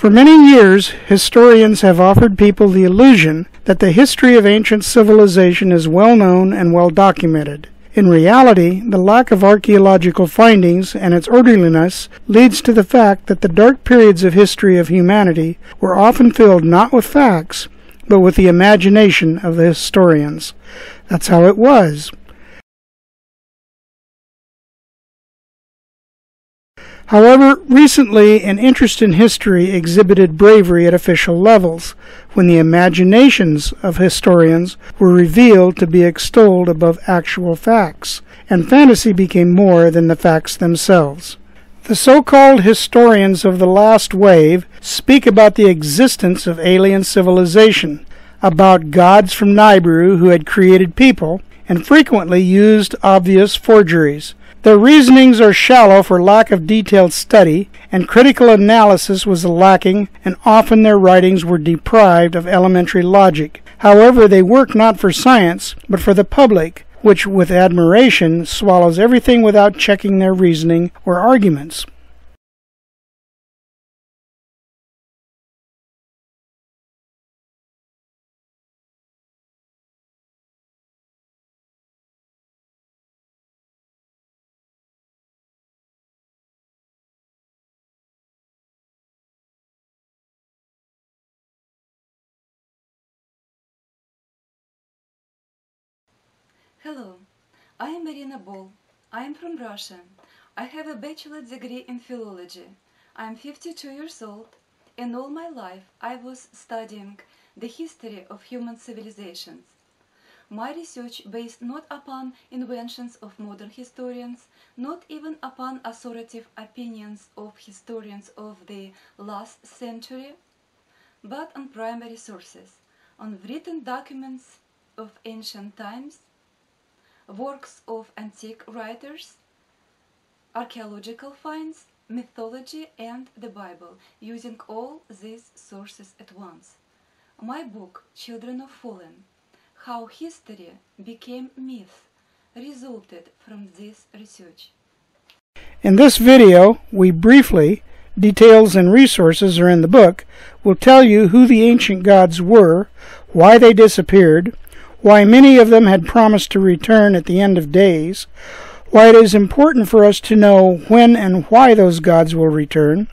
For many years, historians have offered people the illusion that the history of ancient civilization is well known and well documented. In reality, the lack of archaeological findings and its orderliness leads to the fact that the dark periods of history of humanity were often filled not with facts, but with the imagination of the historians. That's how it was. However, recently an interest in history exhibited bravery at official levels, when the imaginations of historians were revealed to be extolled above actual facts, and fantasy became more than the facts themselves. The so-called historians of the last wave speak about the existence of alien civilization, about gods from Nibiru who had created people, and frequently used obvious forgeries. Their reasonings are shallow for lack of detailed study, and critical analysis was lacking, and often their writings were deprived of elementary logic. However, they work not for science, but for the public, which with admiration swallows everything without checking their reasoning or arguments. Hello, I am I.Ball. I am from Russia. I have a bachelor's degree in philology. I am 52 years old, and all my life I was studying the history of human civilizations. My research based not upon inventions of modern historians, not even upon authoritative opinions of historians of the last century, but on primary sources, on written documents of ancient times, works of antique writers, archaeological finds, mythology, and the Bible, using all these sources at once. My book, Children of Fallen.How History Became Myth, resulted from this research. In this video, we briefly, details and resources are in the book, will tell you who the ancient gods were, why they disappeared, why many of them had promised to return at the end of days, why it is important for us to know when and why those gods will return,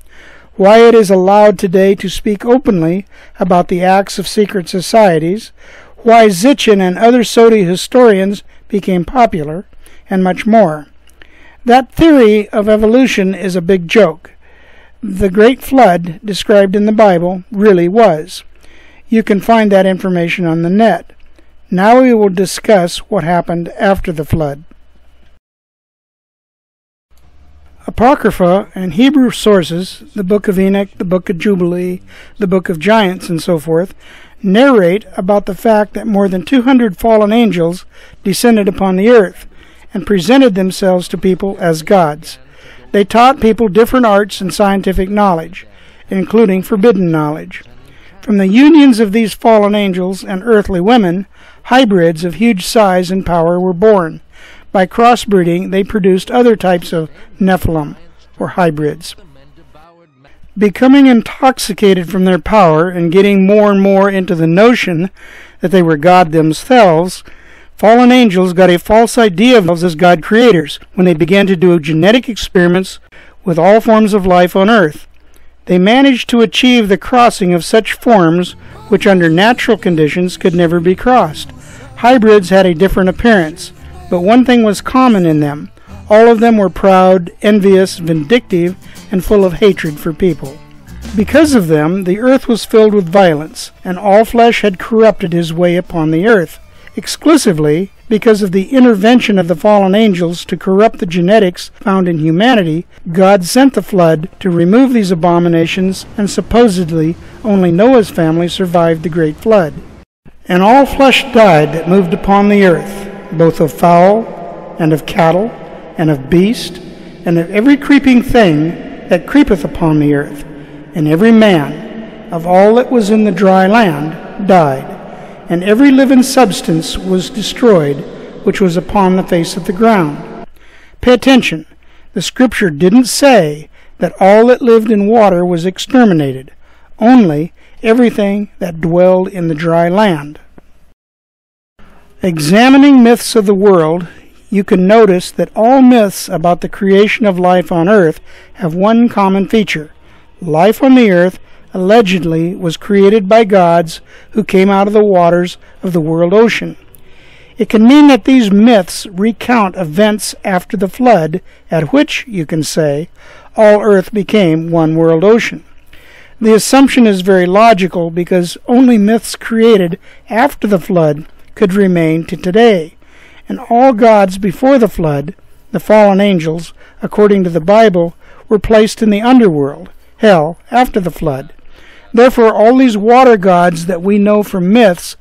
why it is allowed today to speak openly about the acts of secret societies, why Sitchin and other Sodi historians became popular, and much more. That theory of evolution is a big joke. The Great Flood, described in the Bible, really was. You can find that information on the net. Now we will discuss what happened after the flood. Apocrypha and Hebrew sources, the Book of Enoch, the Book of Jubilee, the Book of Giants, and so forth, narrate about the fact that more than 200 fallen angels descended upon the earth and presented themselves to people as gods. They taught people different arts and scientific knowledge, including forbidden knowledge. From the unions of these fallen angels and earthly women, hybrids of huge size and power were born. By crossbreeding, they produced other types of Nephilim, or hybrids. Becoming intoxicated from their power and getting more and more into the notion that they were God themselves, fallen angels got a false idea of themselves as God creators when they began to do genetic experiments with all forms of life on earth. They managed to achieve the crossing of such forms which under natural conditions could never be crossed. Hybrids had a different appearance, but one thing was common in them. All of them were proud, envious, vindictive, and full of hatred for people. Because of them, the earth was filled with violence, and all flesh had corrupted his way upon the earth. Exclusively because of the intervention of the fallen angels to corrupt the genetics found in humanity, God sent the flood to remove these abominations, and supposedly only Noah's family survived the great flood. And all flesh died that moved upon the earth, both of fowl, and of cattle, and of beast, and of every creeping thing that creepeth upon the earth. And every man, of all that was in the dry land, died. And every living substance was destroyed, which was upon the face of the ground. Pay attention. The scripture didn't say that all that lived in water was exterminated. only everything that dwelled in the dry land. Examining myths of the world, you can notice that all myths about the creation of life on Earth have one common feature. Life on the Earth allegedly was created by gods who came out of the waters of the world ocean. It can mean that these myths recount events after the flood, at which, you can say, all Earth became one world ocean. The assumption is very logical because only myths created after the flood could remain to today, and all gods before the flood, the fallen angels, according to the Bible, were placed in the underworld, hell, after the flood. Therefore, all these water gods that we know from myths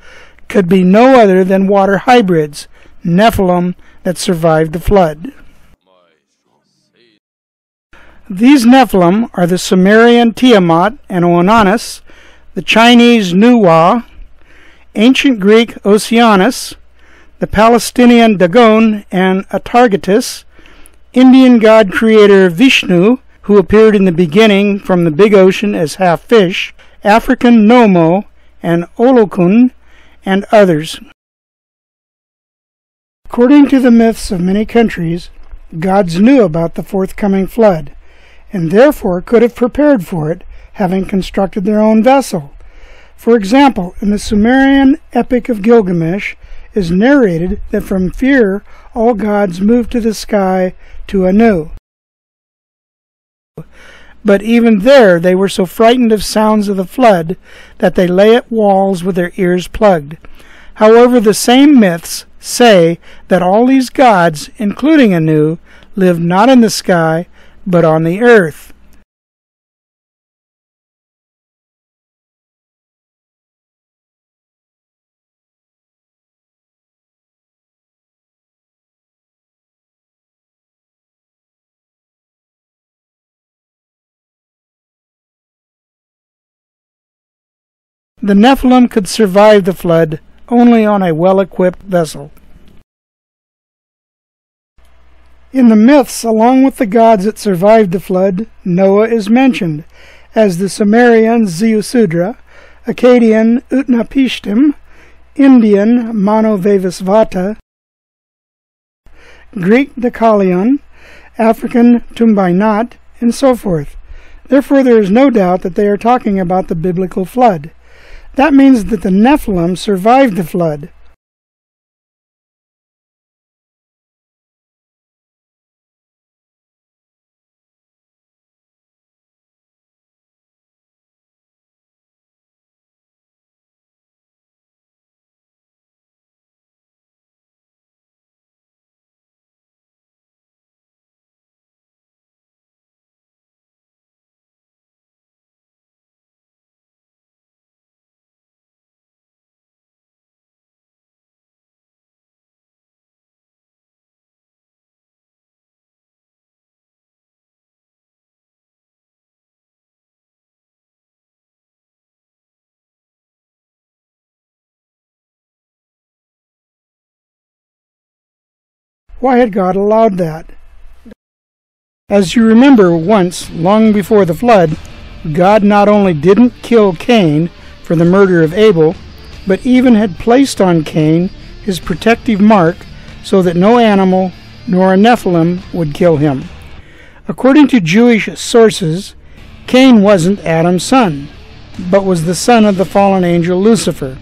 could be no other than water hybrids, Nephilim, that survived the flood. These Nephilim are the Sumerian Tiamat and Oannes, the Chinese Nuwa, ancient Greek Oceanus, the Palestinian Dagon and Atargatis, Indian god-creator Vishnu, who appeared in the beginning from the big ocean as half fish, African Nomo and Olokun, and others. According to the myths of many countries, gods knew about the forthcoming flood, and therefore could have prepared for it, having constructed their own vessel. For example, in the Sumerian Epic of Gilgamesh is narrated that from fear all gods moved to the sky to Anu. But even there they were so frightened of sounds of the flood that they lay at walls with their ears plugged. However, the same myths say that all these gods, including Anu, lived not in the sky, but on the earth. The Nephilim could survive the flood only on a well-equipped vessel. In the myths, along with the gods that survived the flood, Noah is mentioned, as the Sumerian Ziusudra, Akkadian Utnapishtim, Indian Manovavasvata, Greek Deucalion, African Tumbainat, and so forth. Therefore, there is no doubt that they are talking about the biblical flood. That means that the Nephilim survived the flood. Why had God allowed that? As you remember, once, long before the flood, God not only didn't kill Cain for the murder of Abel, but even had placed on Cain his protective mark so that no animal nor a Nephilim would kill him. According to Jewish sources, Cain wasn't Adam's son, but was the son of the fallen angel Lucifer.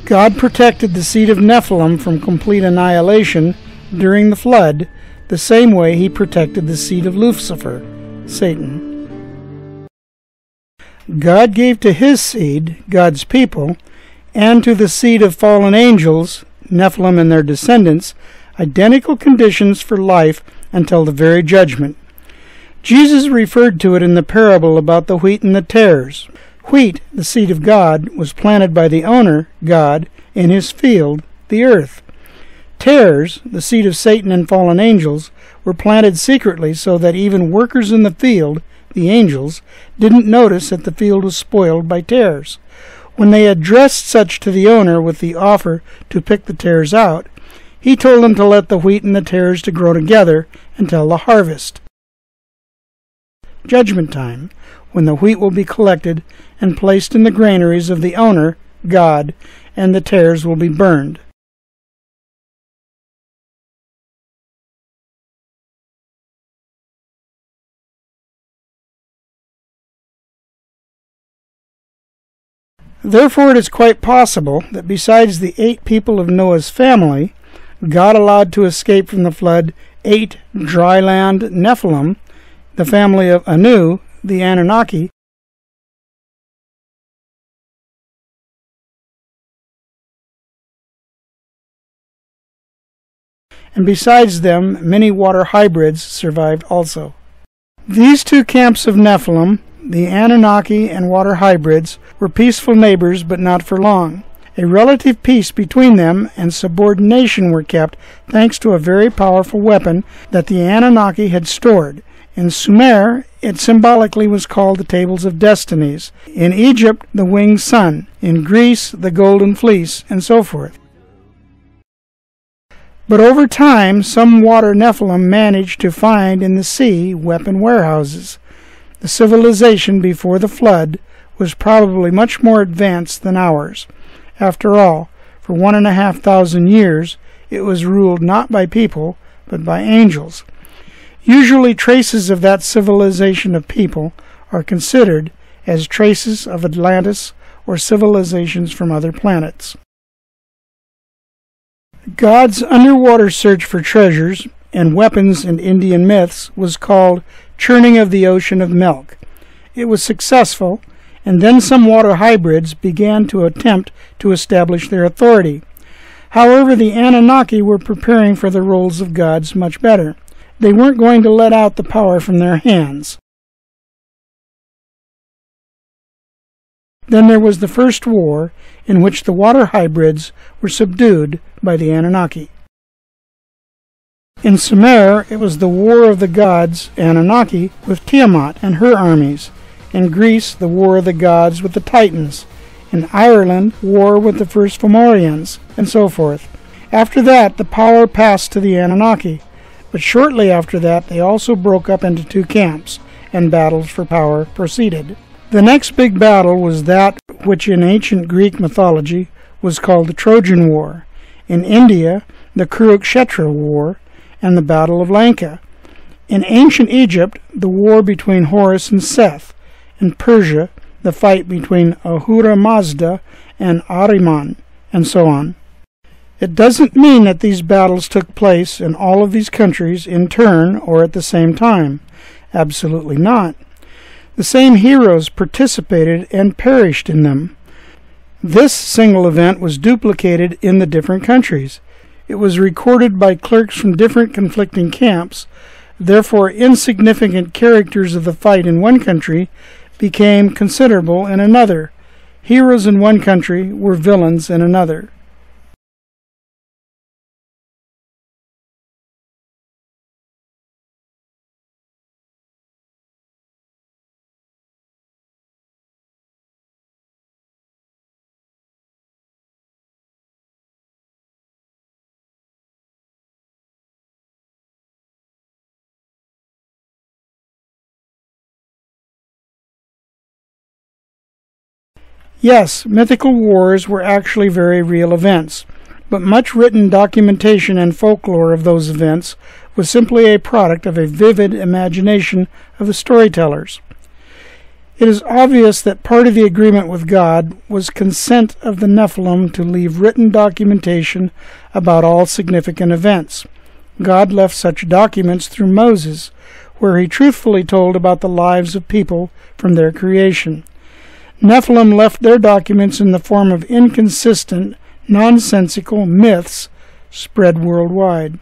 God protected the seed of Nephilim from complete annihilation during the flood, the same way he protected the seed of Lucifer, Satan. God gave to his seed, God's people, and to the seed of fallen angels, Nephilim and their descendants, identical conditions for life until the very judgment. Jesus referred to it in the parable about the wheat and the tares. Wheat, the seed of God, was planted by the owner, God, in his field, the earth. Tares, the seed of Satan and fallen angels, were planted secretly so that even workers in the field, the angels, didn't notice that the field was spoiled by tares. When they addressed such to the owner with the offer to pick the tares out, he told them to let the wheat and the tares to grow together until the harvest. judgment time, when the wheat will be collected and placed in the granaries of the owner, God, and the tares will be burned. Therefore, it is quite possible that besides the 8 people of Noah's family, God allowed to escape from the flood 8 dry land Nephilim, the family of Anu, the Anunnaki, and besides them many water hybrids survived also. These 2 camps of Nephilim, the Anunnaki and water hybrids, were peaceful neighbors, but not for long. A relative peace between them and subordination were kept thanks to a very powerful weapon that the Anunnaki had stored. In Sumer, it symbolically was called the Tables of Destinies. In Egypt, the winged sun. In Greece, the golden fleece, and so forth. But over time, some water Nephilim managed to find in the sea weapon warehouses. The civilization before the flood was probably much more advanced than ours. After all, for 1,500 years, it was ruled not by people, but by angels. Usually traces of that civilization of people are considered as traces of Atlantis or civilizations from other planets. God's underwater search for treasures and weapons in Indian myths was called churning of the ocean of milk. It was successful, and then some water hybrids began to attempt to establish their authority. However, the Anunnaki were preparing for the roles of gods much better. They weren't going to let out the power from their hands. Then there was the first war, in which the water hybrids were subdued by the Anunnaki. In Sumer, it was the war of the gods, Anunnaki, with Tiamat and her armies. In Greece, the war of the gods with the Titans. In Ireland, war with the first Fomorians, and so forth. After that, the power passed to the Anunnaki. But shortly after that, they also broke up into 2 camps, and battles for power proceeded. The next big battle was that which in ancient Greek mythology was called the Trojan War. In India, the Kurukshetra War, and the Battle of Lanka. In ancient Egypt, the war between Horus and Seth. In Persia, the fight between Ahura Mazda and Ahriman, and so on. It doesn't mean that these battles took place in all of these countries in turn or at the same time. Absolutely not. The same heroes participated and perished in them. This single event was duplicated in the different countries. It was recorded by clerks from different conflicting camps. Therefore, insignificant characters of the fight in one country became considerable in another. Heroes in one country were villains in another. Yes, mythical wars were actually very real events, but much written documentation and folklore of those events was simply a product of a vivid imagination of the storytellers. It is obvious that part of the agreement with God was consent of the Nephilim to leave written documentation about all significant events. God left such documents through Moses, where he truthfully told about the lives of people from their creation. Nephilim left their documents in the form of inconsistent, nonsensical myths spread worldwide.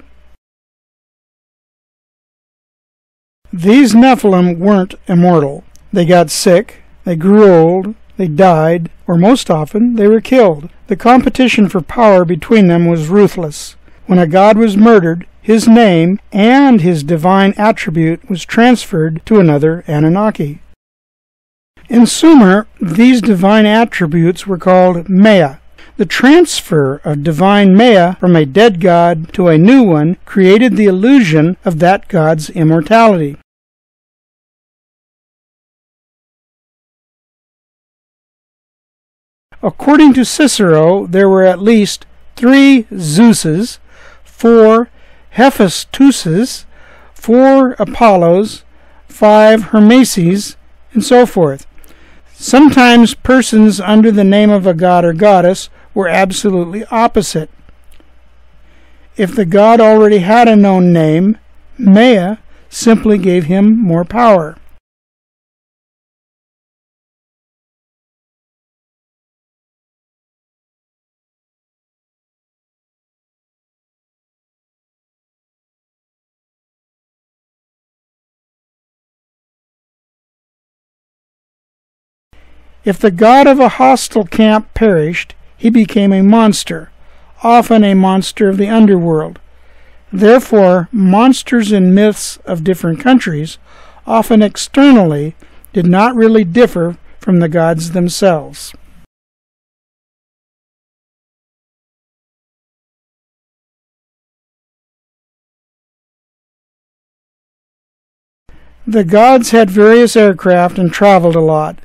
These Nephilim weren't immortal. They got sick, they grew old, they died, or most often they were killed. The competition for power between them was ruthless. When a god was murdered, his name and his divine attribute was transferred to another Anunnaki. In Sumer, these divine attributes were called Maya. The transfer of divine Maya from a dead god to a new one created the illusion of that god's immortality. According to Cicero, there were at least 3 Zeuses, 4 Hephaestuses, 4 Apollos, 5 Hermeses, and so forth. Sometimes persons under the name of a god or goddess were absolutely opposite. If the god already had a known name, Maya simply gave him more power. If the god of a hostile camp perished, he became a monster, often a monster of the underworld. Therefore, monsters in myths of different countries, often externally, did not really differ from the gods themselves. The gods had various aircraft and traveled a lot.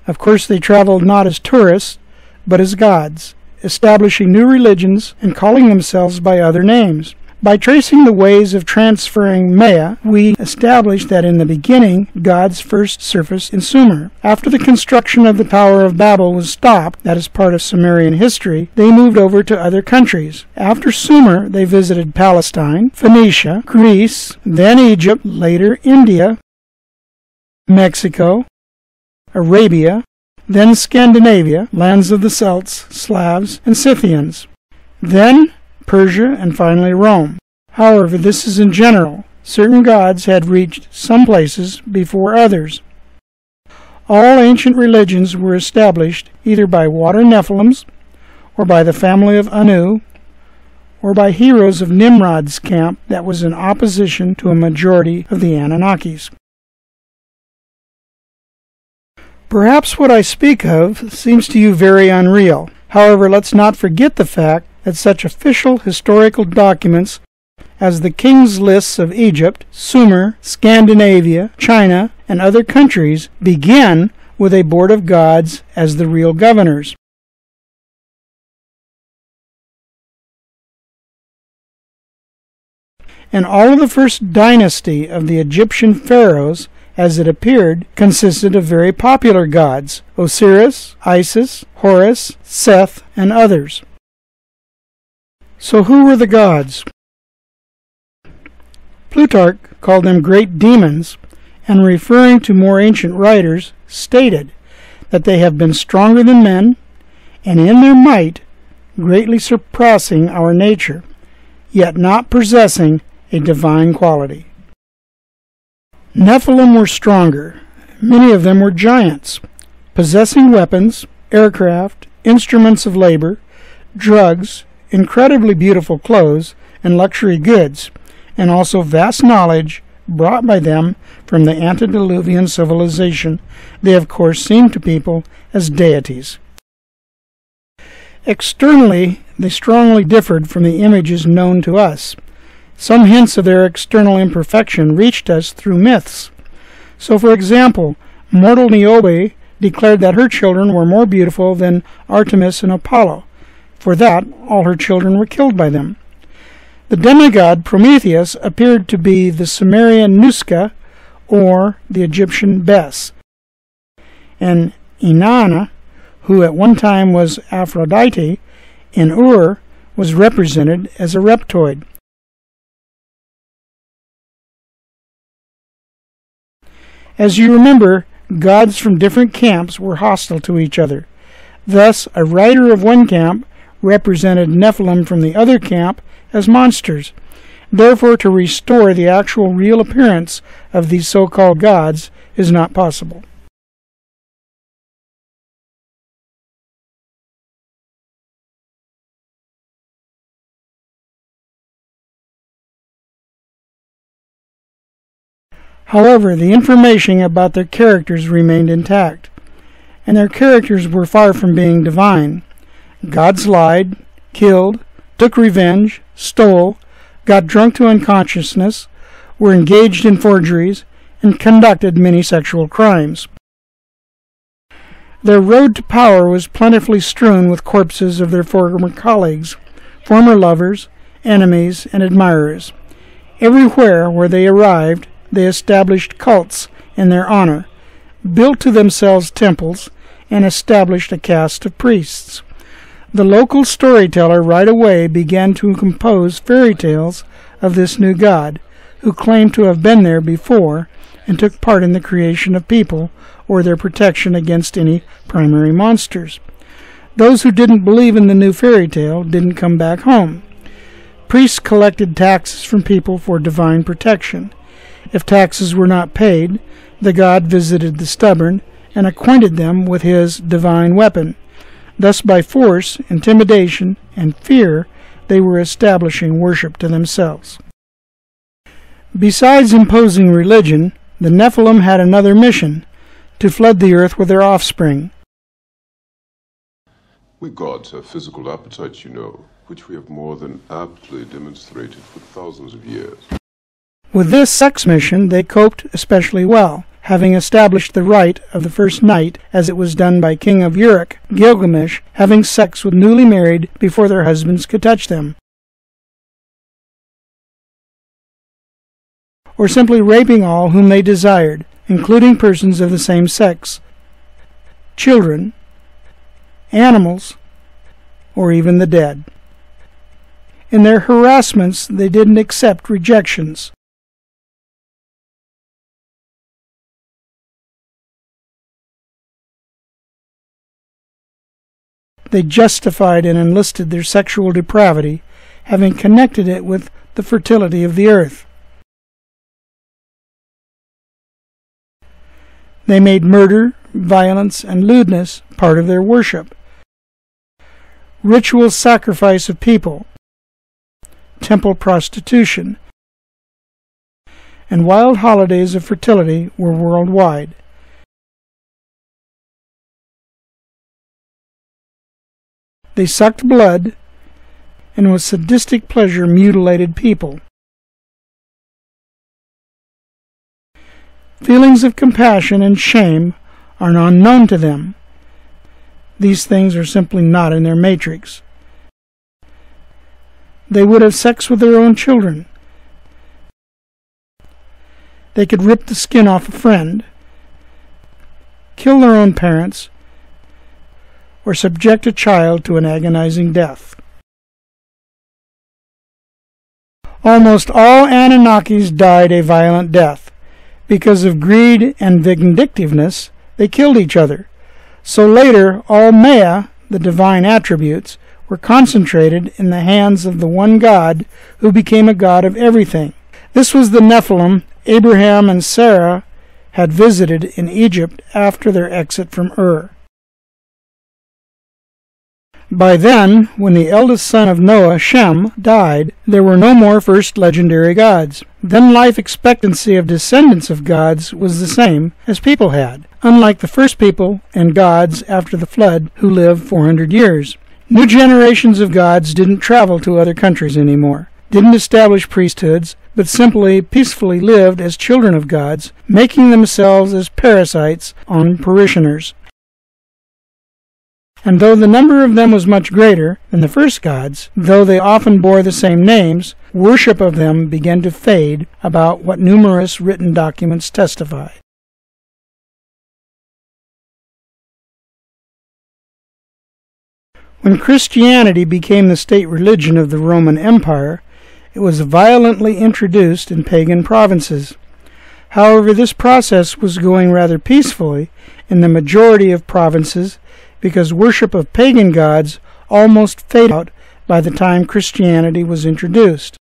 Of course, they traveled not as tourists, but as gods, establishing new religions and calling themselves by other names. By tracing the ways of transferring Maya, we established that in the beginning, gods first surfaced in Sumer. After the construction of the Tower of Babel was stopped, that is part of Sumerian history, they moved over to other countries. After Sumer, they visited Palestine, Phoenicia, Greece, then Egypt, later India, Mexico, Arabia, then Scandinavia, lands of the Celts, Slavs, and Scythians, then Persia, and finally Rome. However, this is in general. Certain gods had reached some places before others. All ancient religions were established either by water Nephilims, or by the family of Anu, or by heroes of Nimrod's camp that was in opposition to a majority of the Anunnakis. Perhaps what I speak of seems to you very unreal. However, let's not forget the fact that such official historical documents as the king's lists of Egypt, Sumer, Scandinavia, China, and other countries begin with a board of gods as the real governors. And all of the first dynasty of the Egyptian pharaohs, as it appeared, consisted of very popular gods: Osiris, Isis, Horus, Seth, and others. So who were the gods? Plutarch called them great demons, and referring to more ancient writers, stated that they have been stronger than men, and in their might greatly surpassing our nature, yet not possessing a divine quality. Nephilim were stronger. Many of them were giants, possessing weapons, aircraft, instruments of labor, drugs, incredibly beautiful clothes, and luxury goods, and also vast knowledge brought by them from the antediluvian civilization. They, of course, seemed to people as deities. Externally, they strongly differed from the images known to us. Some hints of their external imperfection reached us through myths. So, for example, mortal Niobe declared that her children were more beautiful than Artemis and Apollo. For that, all her children were killed by them. The demigod Prometheus appeared to be the Sumerian Nuska, or the Egyptian Bes. And Inanna, who at one time was Aphrodite, in Ur, was represented as a reptoid. As you remember, gods from different camps were hostile to each other. Thus, a rider of one camp represented Nephilim from the other camp as monsters. Therefore, to restore the actual real appearance of these so-called gods is not possible. However, the information about their characters remained intact, and their characters were far from being divine. Gods lied, killed, took revenge, stole, got drunk to unconsciousness, were engaged in forgeries, and conducted many sexual crimes. Their road to power was plentifully strewn with corpses of their former colleagues, former lovers, enemies, and admirers. Everywhere where they arrived, they established cults in their honor, built to themselves temples, and established a caste of priests. The local storyteller right away began to compose fairy tales of this new god, who claimed to have been there before and took part in the creation of people or their protection against any primary monsters. Those who didn't believe in the new fairy tale didn't come back home. Priests collected taxes from people for divine protection. If taxes were not paid, the god visited the stubborn and acquainted them with his divine weapon. Thus, by force, intimidation, and fear, they were establishing worship to themselves. Besides imposing religion, the Nephilim had another mission: to flood the earth with their offspring. We gods have physical appetites, you know, which we have more than aptly demonstrated for thousands of years. With this sex mission, they coped especially well, having established the right of the first night, as it was done by King of Uruk, Gilgamesh, having sex with newly married before their husbands could touch them, or simply raping all whom they desired, including persons of the same sex, children, animals, or even the dead. In their harassments, they didn't accept rejections. They justified and enlisted their sexual depravity, having connected it with the fertility of the earth. They made murder, violence, and lewdness part of their worship. Ritual sacrifice of people, temple prostitution, and wild holidays of fertility were worldwide. They sucked blood and with sadistic pleasure mutilated people. Feelings of compassion and shame are unknown to them. These things are simply not in their matrix. They would have sex with their own children. They could rip the skin off a friend, kill their own parents, or subject a child to an agonizing death. Almost all Anunnakis died a violent death. Because of greed and vindictiveness, they killed each other. So later, all Maya, the divine attributes, were concentrated in the hands of the one God who became a god of everything. This was the Nephilim Abraham and Sarah had visited in Egypt after their exit from Ur. By then, when the eldest son of Noah, Shem, died, there were no more first legendary gods. Then life expectancy of descendants of gods was the same as people had, unlike the first people and gods after the flood who lived 400 years. New generations of gods didn't travel to other countries anymore, didn't establish priesthoods, but simply peacefully lived as children of gods, making themselves as parasites on parishioners. And though the number of them was much greater than the first gods, though they often bore the same names, worship of them began to fade about what numerous written documents testify. When Christianity became the state religion of the Roman Empire, it was violently introduced in pagan provinces. However, this process was going rather peacefully in the majority of provinces because worship of pagan gods almost faded out by the time Christianity was introduced.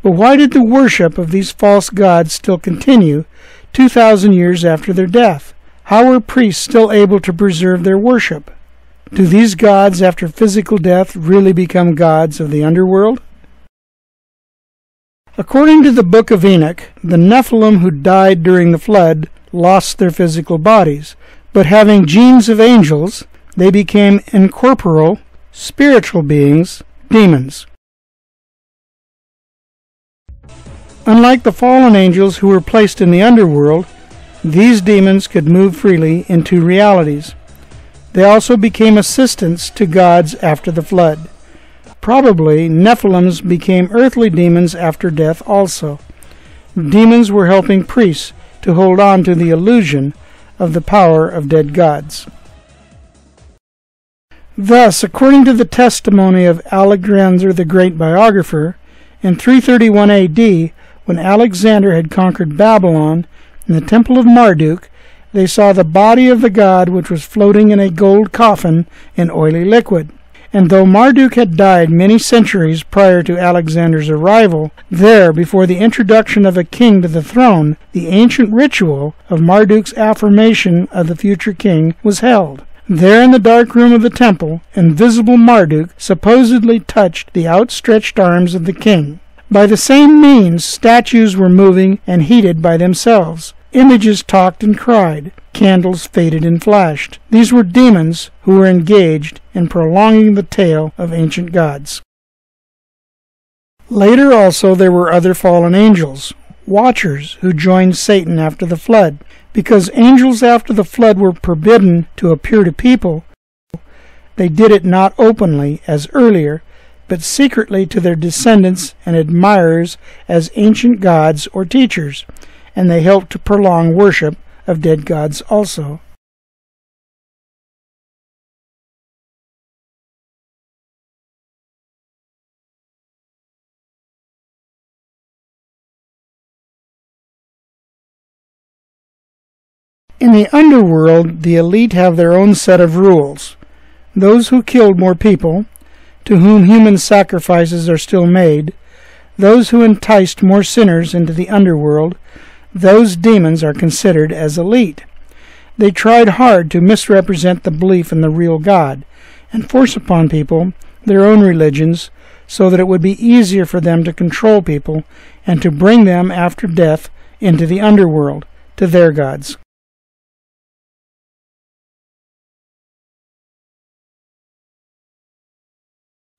But why did the worship of these false gods still continue 2,000 years after their death? How were priests still able to preserve their worship? Do these gods after physical death really become gods of the underworld? According to the Book of Enoch, the Nephilim who died during the flood lost their physical bodies, but having genes of angels, they became incorporeal, spiritual beings, demons. Unlike the fallen angels who were placed in the underworld, these demons could move freely in two realities. They also became assistants to gods after the flood. Probably Nephilims became earthly demons after death also. Demons were helping priests to hold on to the illusion of the power of dead gods. Thus, according to the testimony of Alexander the Great biographer, in 331 AD, when Alexander had conquered Babylon, in the temple of Marduk, they saw the body of the god which was floating in a gold coffin in oily liquid. And though Marduk had died many centuries prior to Alexander's arrival, there, before the introduction of a king to the throne, the ancient ritual of Marduk's affirmation of the future king was held. There in the dark room of the temple, invisible Marduk supposedly touched the outstretched arms of the king. By the same means, statues were moving and heated by themselves. Images talked and cried. Candles faded and flashed. These were demons who were engaged in prolonging the tale of ancient gods. Later also there were other fallen angels, watchers, who joined Satan after the flood. Because angels after the flood were forbidden to appear to people, they did it not openly as earlier, but secretly to their descendants and admirers as ancient gods or teachers, and they helped to prolong worship of dead gods also. In the underworld, the elite have their own set of rules. Those who killed more people, to whom human sacrifices are still made, those who enticed more sinners into the underworld, those demons are considered as elite. They tried hard to misrepresent the belief in the real God and force upon people their own religions so that it would be easier for them to control people and to bring them after death into the underworld, to their gods.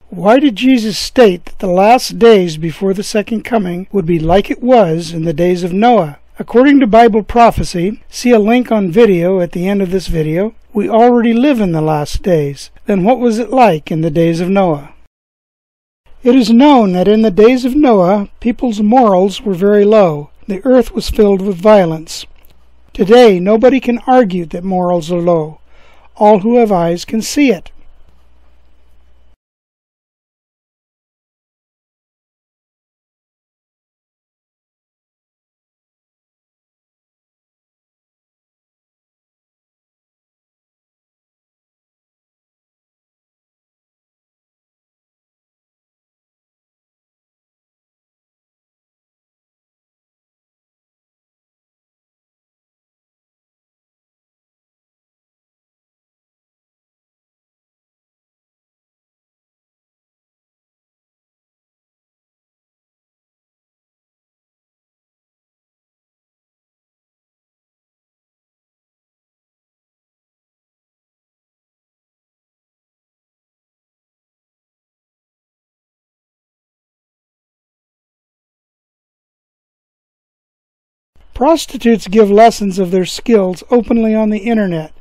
Why did Jesus state that the last days before the second coming would be like it was in the days of Noah? According to Bible prophecy, see a link on video at the end of this video, we already live in the last days. Then what was it like in the days of Noah? It is known that in the days of Noah, people's morals were very low. The earth was filled with violence. Today, nobody can argue that morals are low. All who have eyes can see it. Prostitutes give lessons of their skills openly on the internet.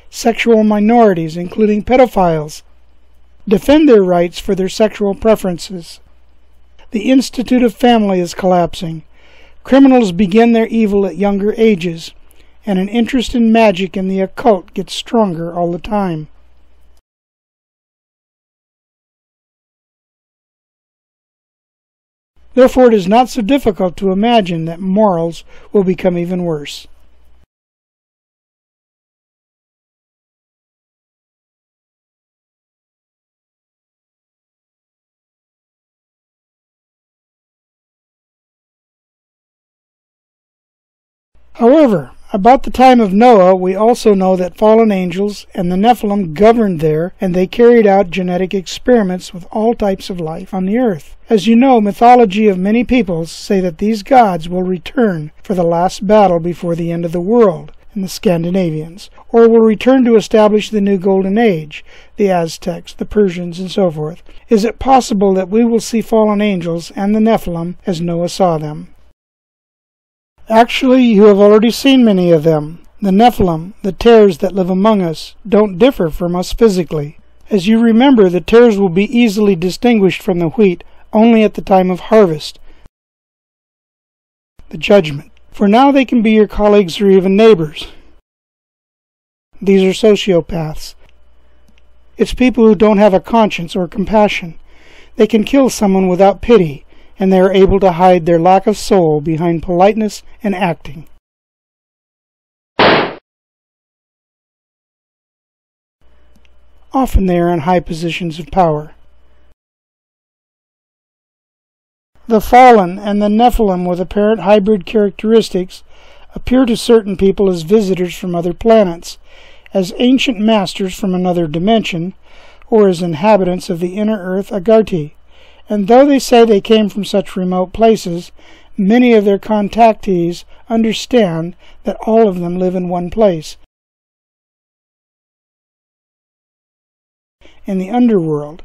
Sexual minorities, including pedophiles, defend their rights for their sexual preferences. The Institute of Family is collapsing. Criminals begin their evil at younger ages, and an interest in magic and the occult gets stronger all the time. Therefore, it is not so difficult to imagine that morals will become even worse. However, about the time of Noah, we also know that fallen angels and the Nephilim governed there, and they carried out genetic experiments with all types of life on the earth. As you know, mythology of many peoples say that these gods will return for the last battle before the end of the world, in the Scandinavians, or will return to establish the new golden age, the Aztecs, the Persians, and so forth. Is it possible that we will see fallen angels and the Nephilim as Noah saw them? Actually, you have already seen many of them. The Nephilim, the tares that live among us, don't differ from us physically. As you remember, the tares will be easily distinguished from the wheat only at the time of harvest, the judgment. For now they can be your colleagues or even neighbors. These are sociopaths. It's people who don't have a conscience or compassion. They can kill someone without pity, and they are able to hide their lack of soul behind politeness and acting. Often they are in high positions of power. The fallen and the Nephilim with apparent hybrid characteristics appear to certain people as visitors from other planets, as ancient masters from another dimension, or as inhabitants of the inner earth Agartha. And though they say they came from such remote places, many of their contactees understand that all of them live in one place, in the underworld,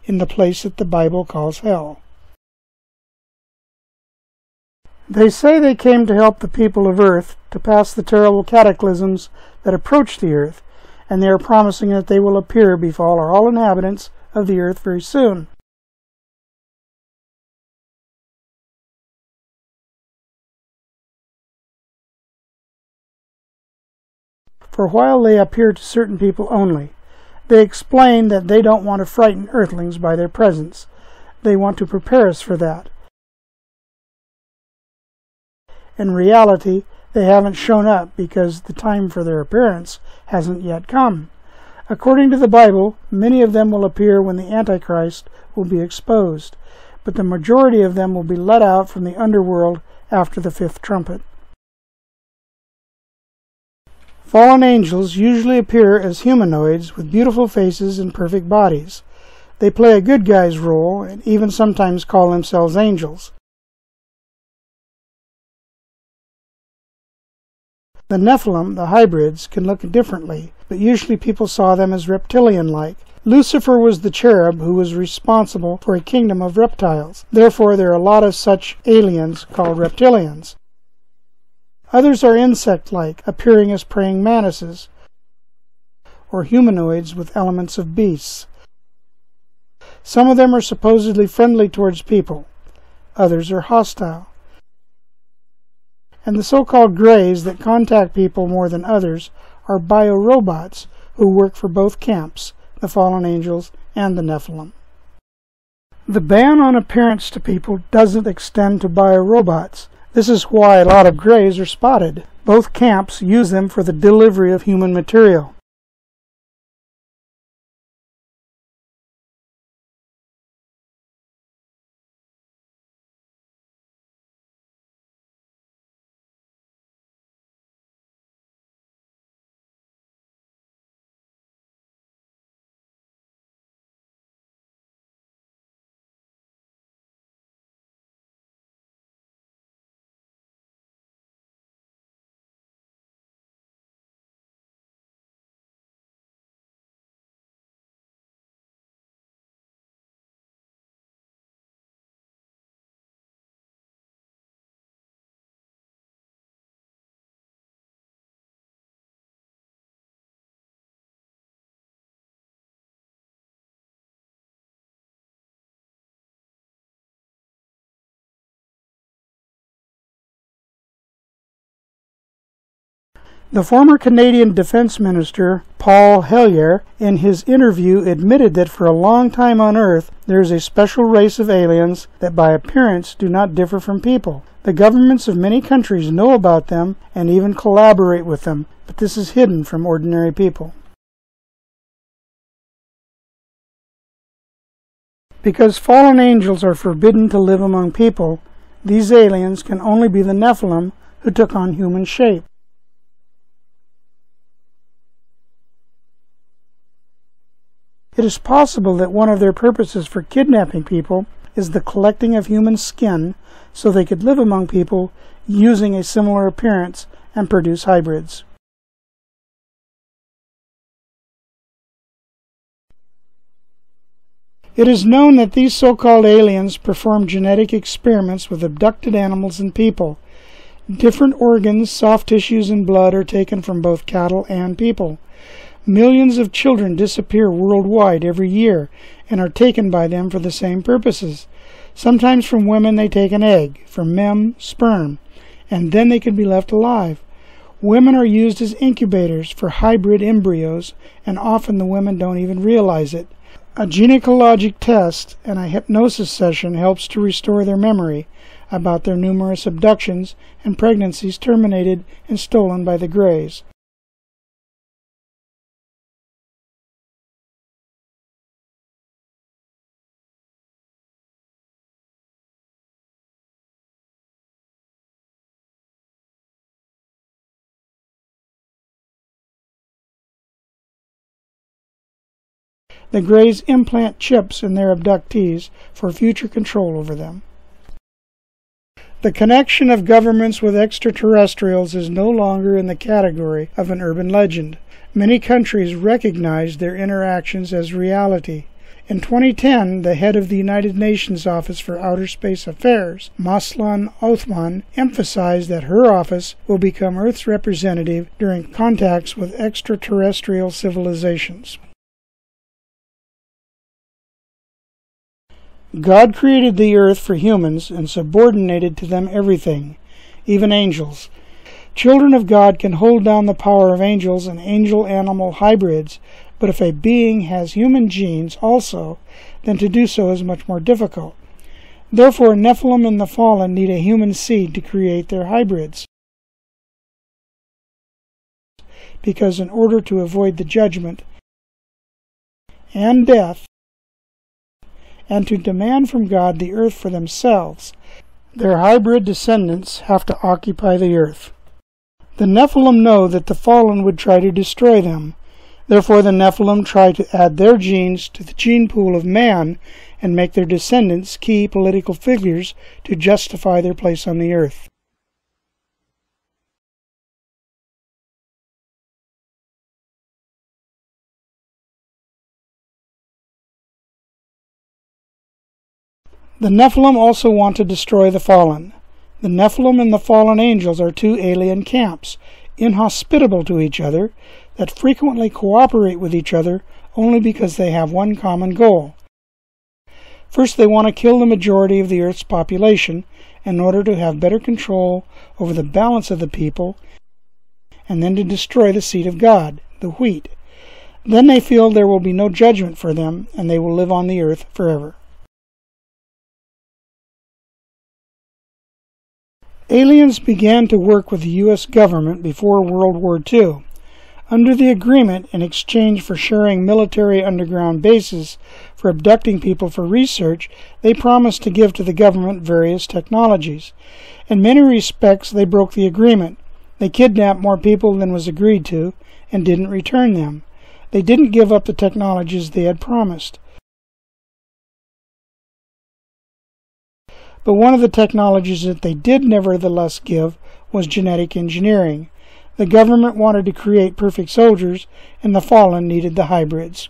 in the place that the Bible calls hell. They say they came to help the people of Earth to pass the terrible cataclysms that approach the Earth, and they are promising that they will appear before all inhabitants of the earth very soon. For while they appear to certain people only, they explain that they don't want to frighten earthlings by their presence. They want to prepare us for that. In reality, they haven't shown up because the time for their appearance hasn't yet come. According to the Bible, many of them will appear when the Antichrist will be exposed, but the majority of them will be let out from the underworld after the fifth trumpet. Fallen angels usually appear as humanoids with beautiful faces and perfect bodies. They play a good guy's role and even sometimes call themselves angels. The Nephilim, the hybrids, can look differently, but usually people saw them as reptilian-like. Lucifer was the cherub who was responsible for a kingdom of reptiles. Therefore, there are a lot of such aliens called reptilians. Others are insect-like, appearing as praying mantises, or humanoids with elements of beasts. Some of them are supposedly friendly towards people. Others are hostile. And the so-called greys that contact people more than others are biorobots who work for both camps, the fallen angels and the Nephilim. The ban on appearance to people doesn't extend to biorobots. This is why a lot of greys are spotted. Both camps use them for the delivery of human material. The former Canadian Defense Minister, Paul Hellyer, in his interview admitted that for a long time on Earth there is a special race of aliens that by appearance do not differ from people. The governments of many countries know about them and even collaborate with them, but this is hidden from ordinary people. Because fallen angels are forbidden to live among people, these aliens can only be the Nephilim who took on human shape. It is possible that one of their purposes for kidnapping people is the collecting of human skin so they could live among people using a similar appearance and produce hybrids. It is known that these so-called aliens perform genetic experiments with abducted animals and people. Different organs, soft tissues, and blood are taken from both cattle and people. Millions of children disappear worldwide every year and are taken by them for the same purposes. Sometimes from women they take an egg, from men sperm, and then they can be left alive. Women are used as incubators for hybrid embryos, and often the women don't even realize it. A gynecologic test and a hypnosis session helps to restore their memory about their numerous abductions and pregnancies terminated and stolen by the Greys. The Greys implant chips in their abductees for future control over them. The connection of governments with extraterrestrials is no longer in the category of an urban legend. Many countries recognize their interactions as reality. In 2010, the head of the United Nations Office for Outer Space Affairs, Maslan Othman, emphasized that her office will become Earth's representative during contacts with extraterrestrial civilizations. God created the earth for humans and subordinated to them everything, even angels. Children of God can hold down the power of angels and angel-animal hybrids, but if a being has human genes also, then to do so is much more difficult. Therefore, Nephilim and the Fallen need a human seed to create their hybrids. Because in order to avoid the judgment and death, and to demand from God the earth for themselves, their hybrid descendants have to occupy the earth. The Nephilim know that the Fallen would try to destroy them. Therefore the Nephilim try to add their genes to the gene pool of man and make their descendants key political figures to justify their place on the earth. The Nephilim also want to destroy the Fallen. The Nephilim and the fallen angels are two alien camps, inhospitable to each other, that frequently cooperate with each other only because they have one common goal. First, they want to kill the majority of the Earth's population in order to have better control over the balance of the people, and then to destroy the seed of God, the wheat. Then they feel there will be no judgment for them, and they will live on the earth forever. Aliens began to work with the U.S. government before World War II. Under the agreement, in exchange for sharing military underground bases for abducting people for research, they promised to give to the government various technologies. In many respects, they broke the agreement. They kidnapped more people than was agreed to and didn't return them. They didn't give up the technologies they had promised. But one of the technologies that they did nevertheless give was genetic engineering. The government wanted to create perfect soldiers, and the Fallen needed the hybrids.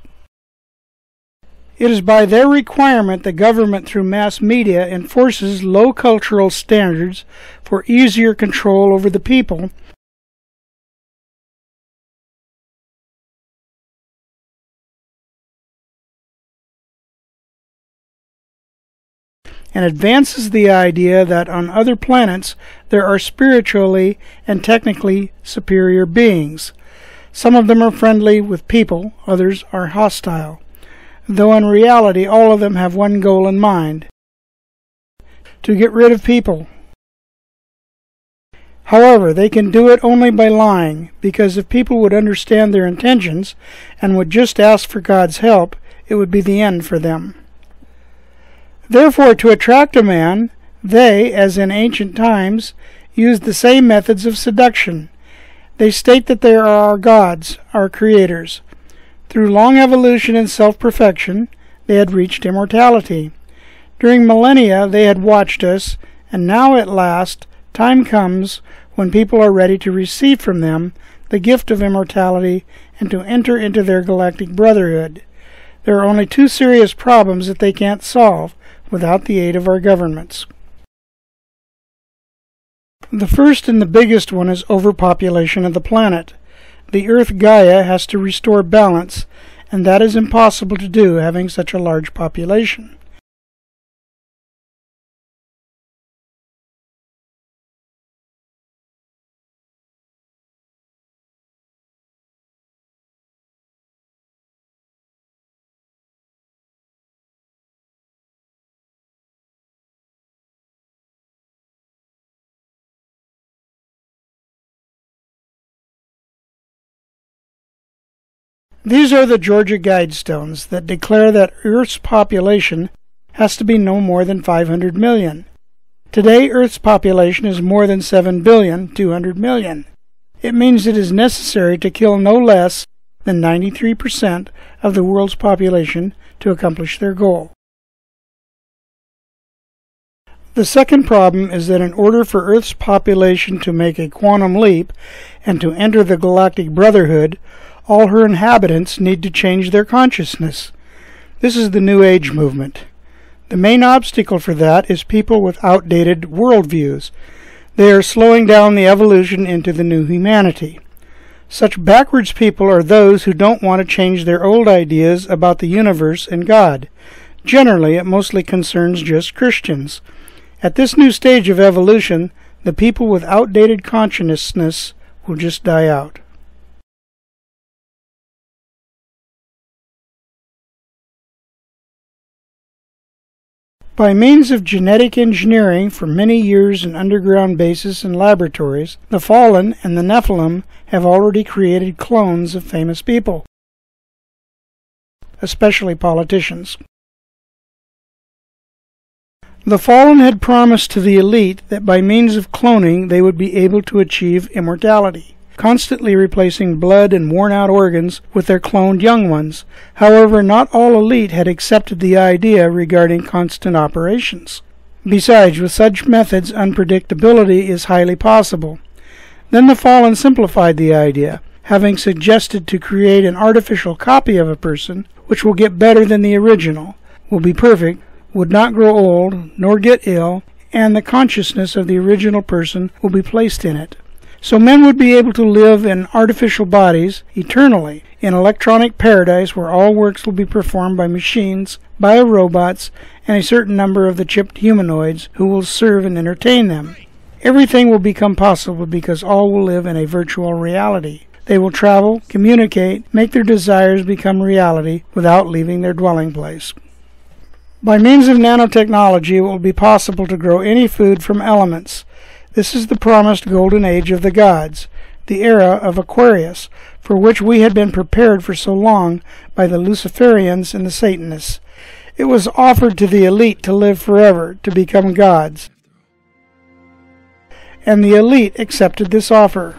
It is by their requirement the government through mass media enforces low cultural standards for easier control over the people, and advances the idea that on other planets there are spiritually and technically superior beings. Some of them are friendly with people, others are hostile, though in reality all of them have one goal in mind: to get rid of people. However, they can do it only by lying, because if people would understand their intentions and would just ask for God's help, it would be the end for them. Therefore, to attract a man, they, as in ancient times, used the same methods of seduction. They state that they are our gods, our creators. Through long evolution and self-perfection, they had reached immortality. During millennia, they had watched us, and now at last, time comes when people are ready to receive from them the gift of immortality and to enter into their galactic brotherhood. There are only two serious problems that they can't solve without the aid of our governments. The first and the biggest one is overpopulation of the planet. The Earth Gaia has to restore balance, and that is impossible to do having such a large population. These are the Georgia Guidestones that declare that Earth's population has to be no more than 500 million. Today, Earth's population is more than 7,200,000,000. It means it is necessary to kill no less than 93% of the world's population to accomplish their goal. The second problem is that in order for Earth's population to make a quantum leap and to enter the Galactic Brotherhood, all her inhabitants need to change their consciousness. This is the New Age movement. The main obstacle for that is people with outdated worldviews. They are slowing down the evolution into the new humanity. Such backwards people are those who don't want to change their old ideas about the universe and God. Generally, it mostly concerns just Christians. At this new stage of evolution, the people with outdated consciousness will just die out. By means of genetic engineering for many years in underground bases and laboratories, the Fallen and the Nephilim have already created clones of famous people, especially politicians. The Fallen had promised to the elite that by means of cloning they would be able to achieve immortality, constantly replacing blood and worn-out organs with their cloned young ones. However, not all elite had accepted the idea regarding constant operations. Besides, with such methods, unpredictability is highly possible. Then the Fallen simplified the idea, having suggested to create an artificial copy of a person which will get better than the original, will be perfect, would not grow old, nor get ill, and the consciousness of the original person will be placed in it. So men would be able to live in artificial bodies eternally, in electronic paradise where all works will be performed by machines, biorobots, and a certain number of the chipped humanoids who will serve and entertain them. Everything will become possible because all will live in a virtual reality. They will travel, communicate, make their desires become reality without leaving their dwelling place. By means of nanotechnology, it will be possible to grow any food from elements. This is the promised golden age of the gods, the era of Aquarius, for which we had been prepared for so long by the Luciferians and the Satanists. It was offered to the elite to live forever, to become gods. And the elite accepted this offer.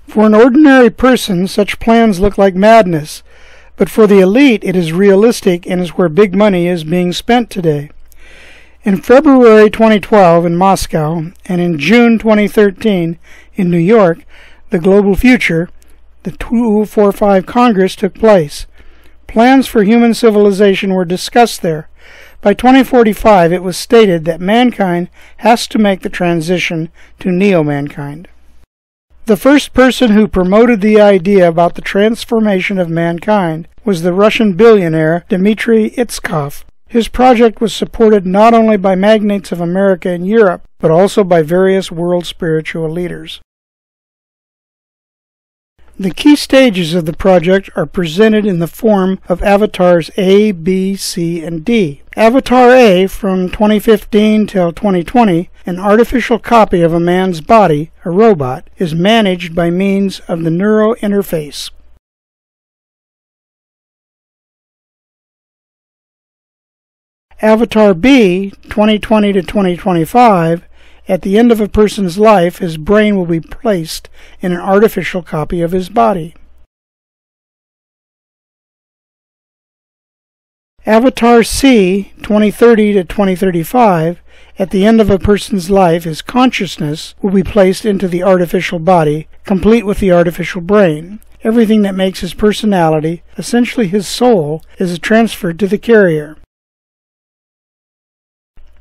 For an ordinary person, such plans look like madness. But for the elite, it is realistic and is where big money is being spent today. In February 2012 in Moscow and in June 2013 in New York, the Global Future, the 2045 Congress took place. Plans for human civilization were discussed there. By 2045, it was stated that mankind has to make the transition to neo-mankind. The first person who promoted the idea about the transformation of mankind was the Russian billionaire Dmitry Itskov. His project was supported not only by magnates of America and Europe, but also by various world spiritual leaders. The key stages of the project are presented in the form of avatars A, B, C, and D. Avatar A, from 2015 till 2020, an artificial copy of a man's body, a robot, is managed by means of the neural interface. Avatar B, 2020 to 2025, at the end of a person's life, his brain will be placed in an artificial copy of his body. Avatar C, 2030 to 2035, at the end of a person's life, his consciousness will be placed into the artificial body, complete with the artificial brain. Everything that makes his personality, essentially his soul, is transferred to the carrier.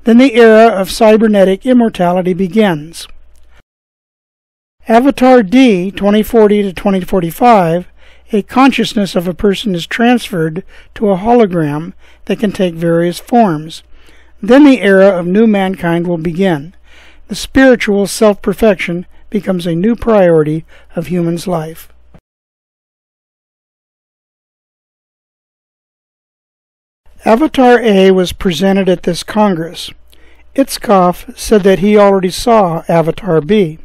Then the era of cybernetic immortality begins. Avatar D, 2040 to 2045, a consciousness of a person is transferred to a hologram that can take various forms. Then the era of new mankind will begin. The spiritual self-perfection becomes a new priority of human's life. Avatar A was presented at this Congress. Itskov said that he already saw Avatar B.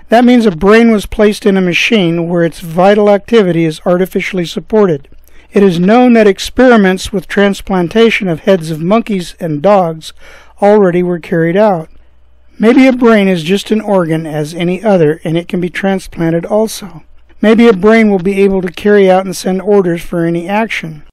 That means a brain was placed in a machine where its vital activity is artificially supported. It is known that experiments with transplantation of heads of monkeys and dogs already were carried out. Maybe a brain is just an organ as any other, and it can be transplanted also. Maybe a brain will be able to carry out and send orders for any action.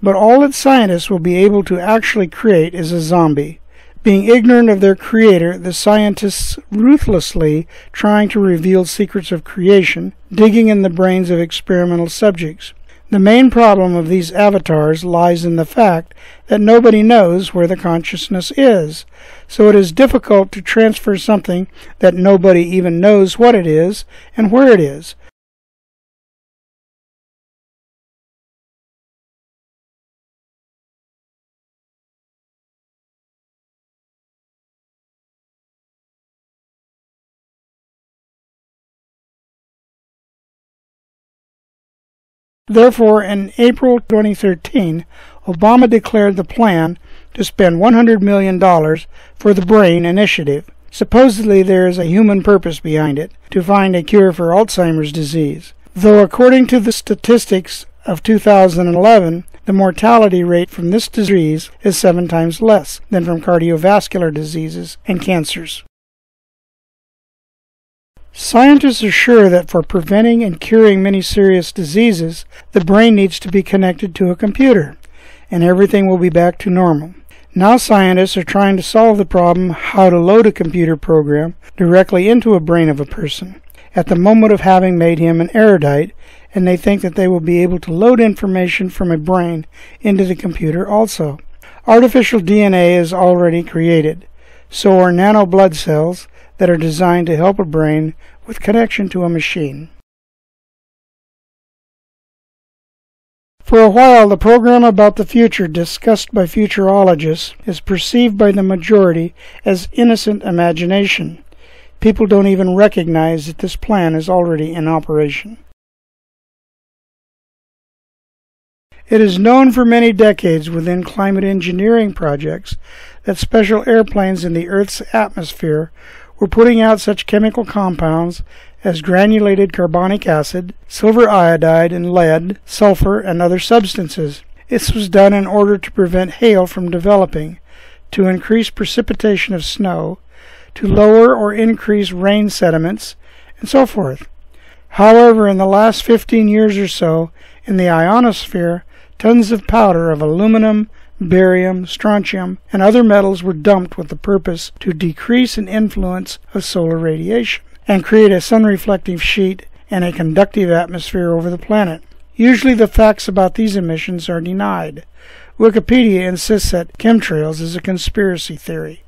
But all that scientists will be able to actually create is a zombie. Being ignorant of their creator, the scientists ruthlessly trying to reveal secrets of creation, digging in the brains of experimental subjects. The main problem of these avatars lies in the fact that nobody knows where the consciousness is, so it is difficult to transfer something that nobody even knows what it is and where it is. Therefore, in April 2013, Obama declared the plan to spend $100 million for the BRAIN initiative. Supposedly there is a human purpose behind it, to find a cure for Alzheimer's disease. Though according to the statistics of 2011, the mortality rate from this disease is 7 times less than from cardiovascular diseases and cancers. Scientists are sure that for preventing and curing many serious diseases, the brain needs to be connected to a computer, and everything will be back to normal. Now scientists are trying to solve the problem how to load a computer program directly into a brain of a person, at the moment of having made him an erudite, and they think that they will be able to load information from a brain into the computer also. Artificial DNA is already created. So are nano blood cells that are designed to help a brain with connection to a machine. For a while, the program about the future discussed by futurologists is perceived by the majority as innocent imagination. People don't even recognize that this plan is already in operation. It is known for many decades within climate engineering projects that special airplanes in the Earth's atmosphere were putting out such chemical compounds as granulated carbonic acid, silver iodide and lead, sulfur, and other substances. This was done in order to prevent hail from developing, to increase precipitation of snow, to lower or increase rain sediments, and so forth. However, in the last 15 years or so, in the ionosphere, tons of powder of aluminum, barium, strontium, and other metals were dumped with the purpose to decrease an influence of solar radiation and create a sun-reflective sheet and a conductive atmosphere over the planet. Usually the facts about these emissions are denied. Wikipedia insists that chemtrails is a conspiracy theory.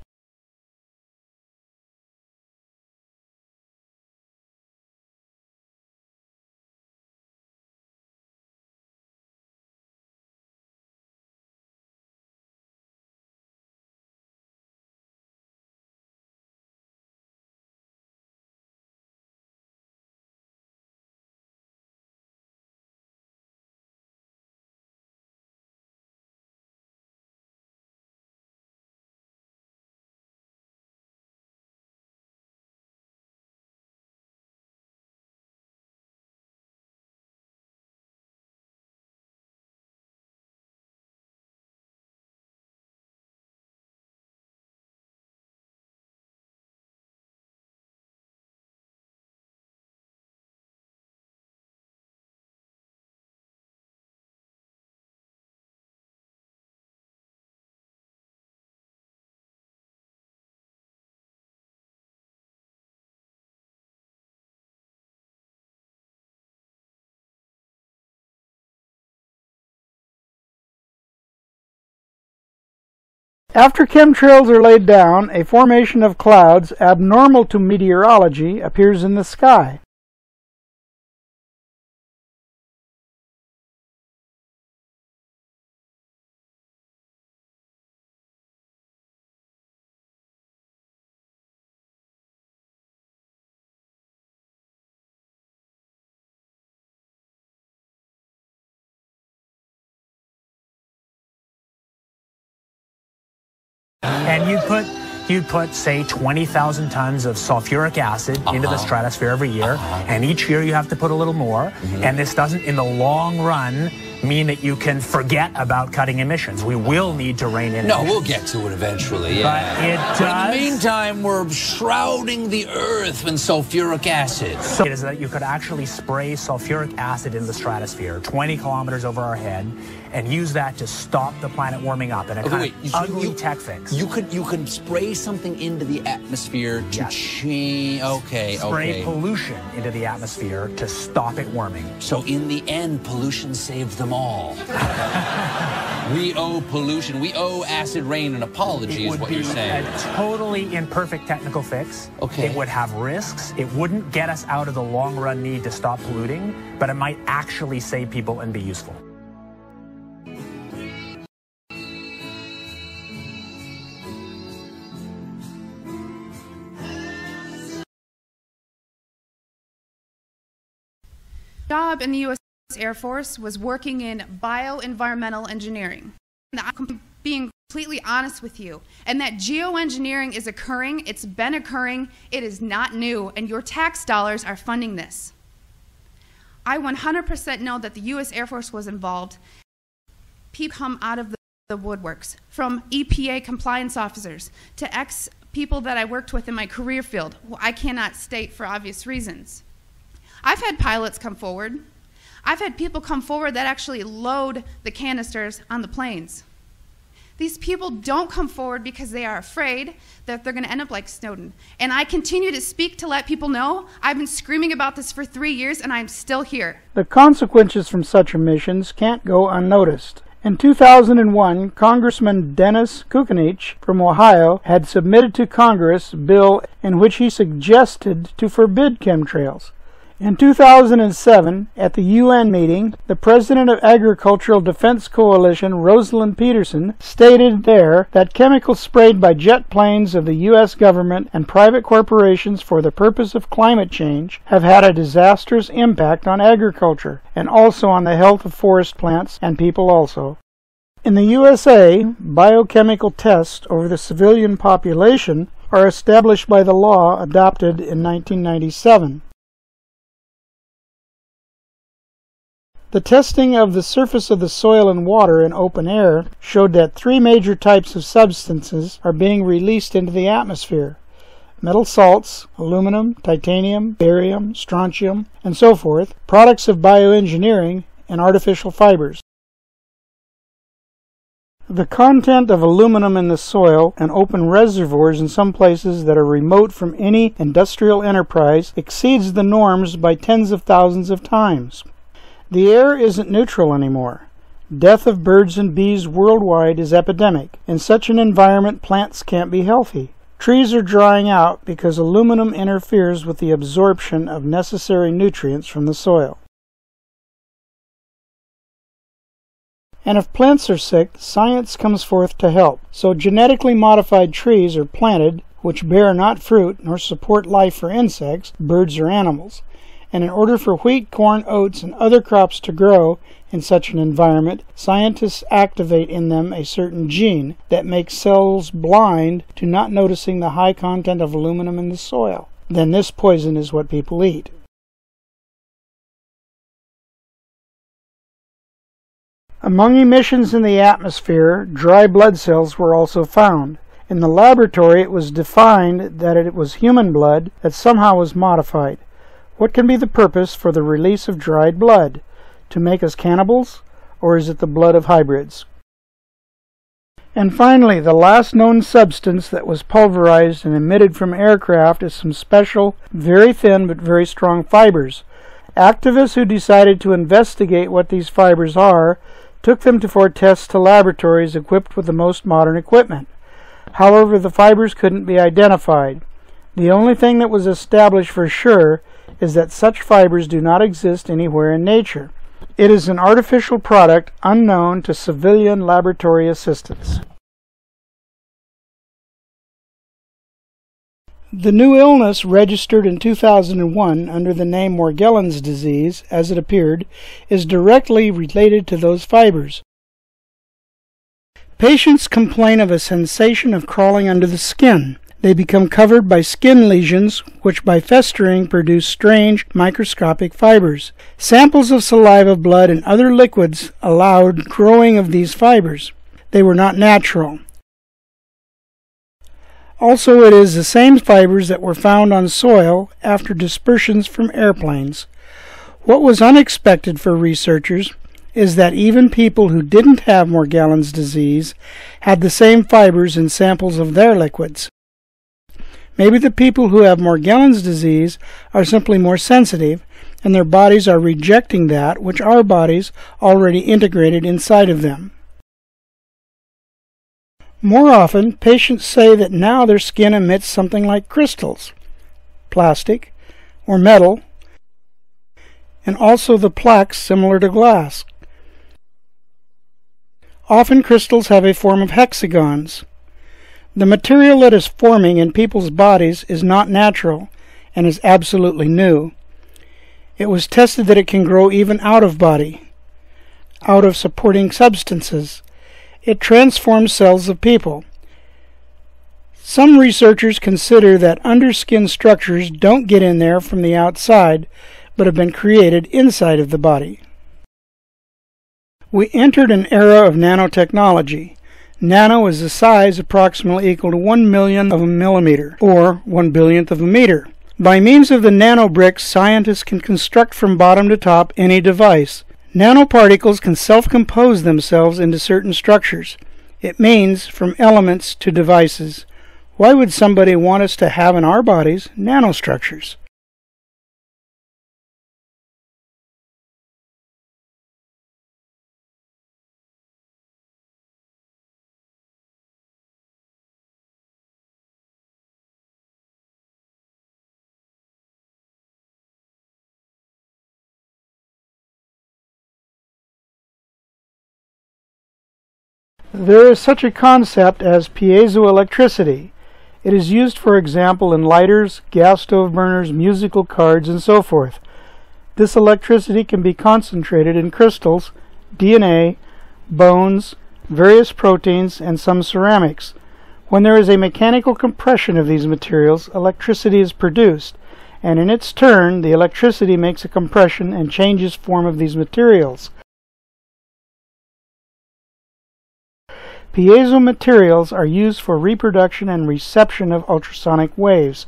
After chemtrails are laid down, a formation of clouds abnormal to meteorology appears in the sky. And you'd put, say, 20,000 tons of sulfuric acid into the stratosphere every year, and each year you have to put a little more, and this doesn't, in the long run, mean that you can forget about cutting emissions. We will need to rein in emissions. We'll get to it eventually, yeah. But it does. In the meantime, we're shrouding the Earth in sulfuric acid. So it is that you could actually spray sulfuric acid in the stratosphere 20 kilometers over our head and use that to stop the planet warming up in a kind of ugly tech fix. You could spray something into the atmosphere to change. Spray pollution into the atmosphere to stop it warming. So in the end, pollution saved them all. We owe pollution. We owe acid rain an apology, is what you're saying. It would be a totally imperfect technical fix. Okay. It would have risks. It wouldn't get us out of the long-run need to stop polluting, but it might actually save people and be useful. Job in the U.S. Air Force was working in bioenvironmental engineering. I'm being completely honest with you, and that geoengineering is occurring, it's been occurring, it is not new, and your tax dollars are funding this. I 100% know that the U.S. Air Force was involved. People come out of the woodworks, from EPA compliance officers to ex-people that I worked with in my career field, who I cannot state for obvious reasons. I've had pilots come forward. I've had people come forward that actually load the canisters on the planes. These people don't come forward because they are afraid that they're going to end up like Snowden. And I continue to speak to let people know I've been screaming about this for 3 years and I'm still here. The consequences from such omissions can't go unnoticed. In 2001, Congressman Dennis Kucinich from Ohio had submitted to Congress a bill in which he suggested to forbid chemtrails. In 2007, at the UN meeting, the president of Agricultural Defense Coalition, Rosalind Peterson, stated there that chemicals sprayed by jet planes of the U.S. government and private corporations for the purpose of climate change have had a disastrous impact on agriculture and also on the health of forest plants and people also. In the USA, biochemical tests over the civilian population are established by the law adopted in 1997. The testing of the surface of the soil and water in open air showed that 3 major types of substances are being released into the atmosphere: metal salts, aluminum, titanium, barium, strontium, and so forth, products of bioengineering, and artificial fibers. The content of aluminum in the soil and open reservoirs in some places that are remote from any industrial enterprise exceeds the norms by tens of thousands of times. The air isn't neutral anymore. Death of birds and bees worldwide is epidemic. In such an environment, plants can't be healthy. Trees are drying out because aluminum interferes with the absorption of necessary nutrients from the soil. And if plants are sick, science comes forth to help. So genetically modified trees are planted which bear not fruit nor support life for insects, birds, or animals. And in order for wheat, corn, oats, and other crops to grow in such an environment, scientists activate in them a certain gene that makes cells blind to not noticing the high content of aluminum in the soil. Then this poison is what people eat. Among emissions in the atmosphere, dry blood cells were also found. In the laboratory, it was defined that it was human blood that somehow was modified. What can be the purpose for the release of dried blood? To make us cannibals? Or is it the blood of hybrids? And finally, the last known substance that was pulverized and emitted from aircraft is some special, very thin but very strong fibers. Activists who decided to investigate what these fibers are took them for tests to laboratories equipped with the most modern equipment. However, the fibers couldn't be identified. The only thing that was established for sure is that such fibers do not exist anywhere in nature. It is an artificial product unknown to civilian laboratory assistants. The new illness registered in 2001 under the name Morgellons disease, as it appeared, is directly related to those fibers. Patients complain of a sensation of crawling under the skin. They become covered by skin lesions, which by festering produce strange microscopic fibers. Samples of saliva, blood, and other liquids allowed growing of these fibers. They were not natural. Also, it is the same fibers that were found on soil after dispersions from airplanes. What was unexpected for researchers is that even people who didn't have Morgellons disease had the same fibers in samples of their liquids. Maybe the people who have Morgellons disease are simply more sensitive, and their bodies are rejecting that which our bodies already integrated inside of them. More often, patients say that now their skin emits something like crystals, plastic, or metal, and also the plaques similar to glass. Often crystals have a form of hexagons. The material that is forming in people's bodies is not natural and is absolutely new. It was tested that it can grow even out of body, out of supporting substances. It transforms cells of people. Some researchers consider that underskin structures don't get in there from the outside, but have been created inside of the body. We entered an era of nanotechnology. Nano is a size approximately equal to 1/1,000,000 of a millimeter, or 1/1000,000,000 of a meter. By means of the nanobricks, scientists can construct from bottom to top any device. Nanoparticles can self-compose themselves into certain structures. It means from elements to devices. Why would somebody want us to have in our bodies nanostructures? There is such a concept as piezoelectricity. It is used, for example, in lighters, gas stove burners, musical cards, and so forth. This electricity can be concentrated in crystals, DNA, bones, various proteins, and some ceramics. When there is a mechanical compression of these materials, electricity is produced, and in its turn, the electricity makes a compression and changes form of these materials. Piezo materials are used for reproduction and reception of ultrasonic waves,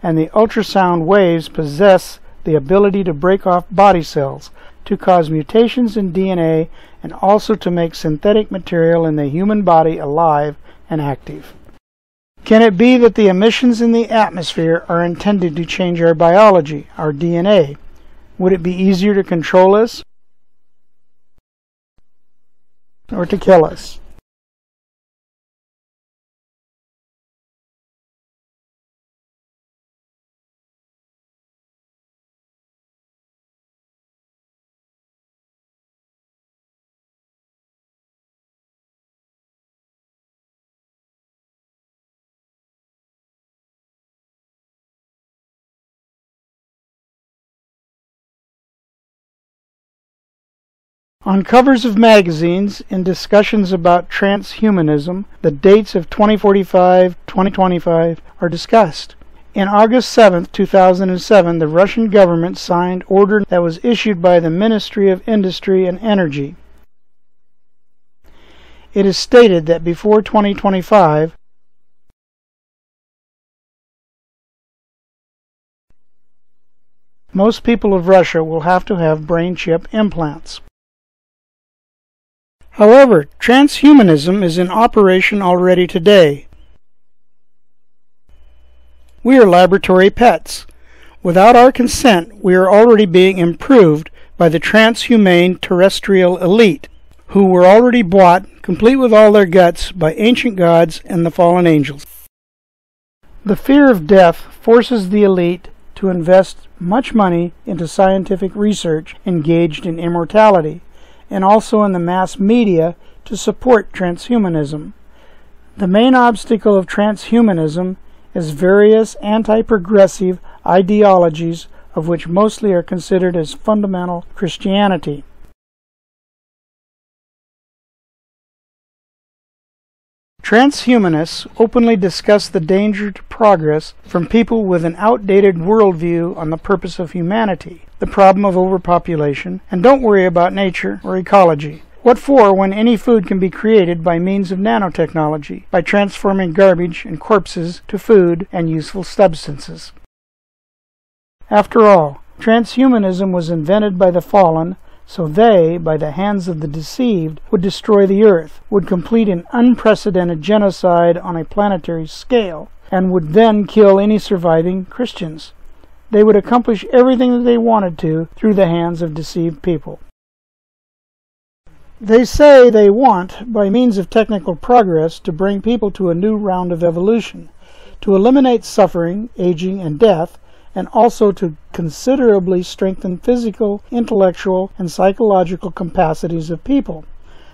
and the ultrasound waves possess the ability to break off body cells, to cause mutations in DNA, and also to make synthetic material in the human body alive and active. Can it be that the emissions in the atmosphere are intended to change our biology, our DNA? Would it be easier to control us or to kill us? On covers of magazines, in discussions about transhumanism, the dates of 2045, 2025 are discussed. In August 7, 2007, the Russian government signed an order that was issued by the Ministry of Industry and Energy. It is stated that before 2025, most people of Russia will have to have brain chip implants. However, transhumanism is in operation already today. We are laboratory pets. Without our consent, we are already being improved by the transhumane terrestrial elite. who were already bought, complete with all their guts, by ancient gods and the fallen angels. The fear of death forces the elite to invest much money into scientific research engaged in immortality, and also in the mass media to support transhumanism. The main obstacle of transhumanism is various anti-progressive ideologies, of which mostly are considered as fundamental Christianity. Transhumanists openly discuss the danger to progress from people with an outdated worldview on the purpose of humanity, the problem of overpopulation, and don't worry about nature or ecology. What for when any food can be created by means of nanotechnology, by transforming garbage and corpses to food and useful substances? After all, transhumanism was invented by the fallen, so they, by the hands of the deceived, would destroy the earth, would complete an unprecedented genocide on a planetary scale, and would then kill any surviving Christians. They would accomplish everything that they wanted to through the hands of deceived people. They say they want, by means of technical progress, to bring people to a new round of evolution, to eliminate suffering, aging, and death, and also to considerably strengthen physical, intellectual, and psychological capacities of people.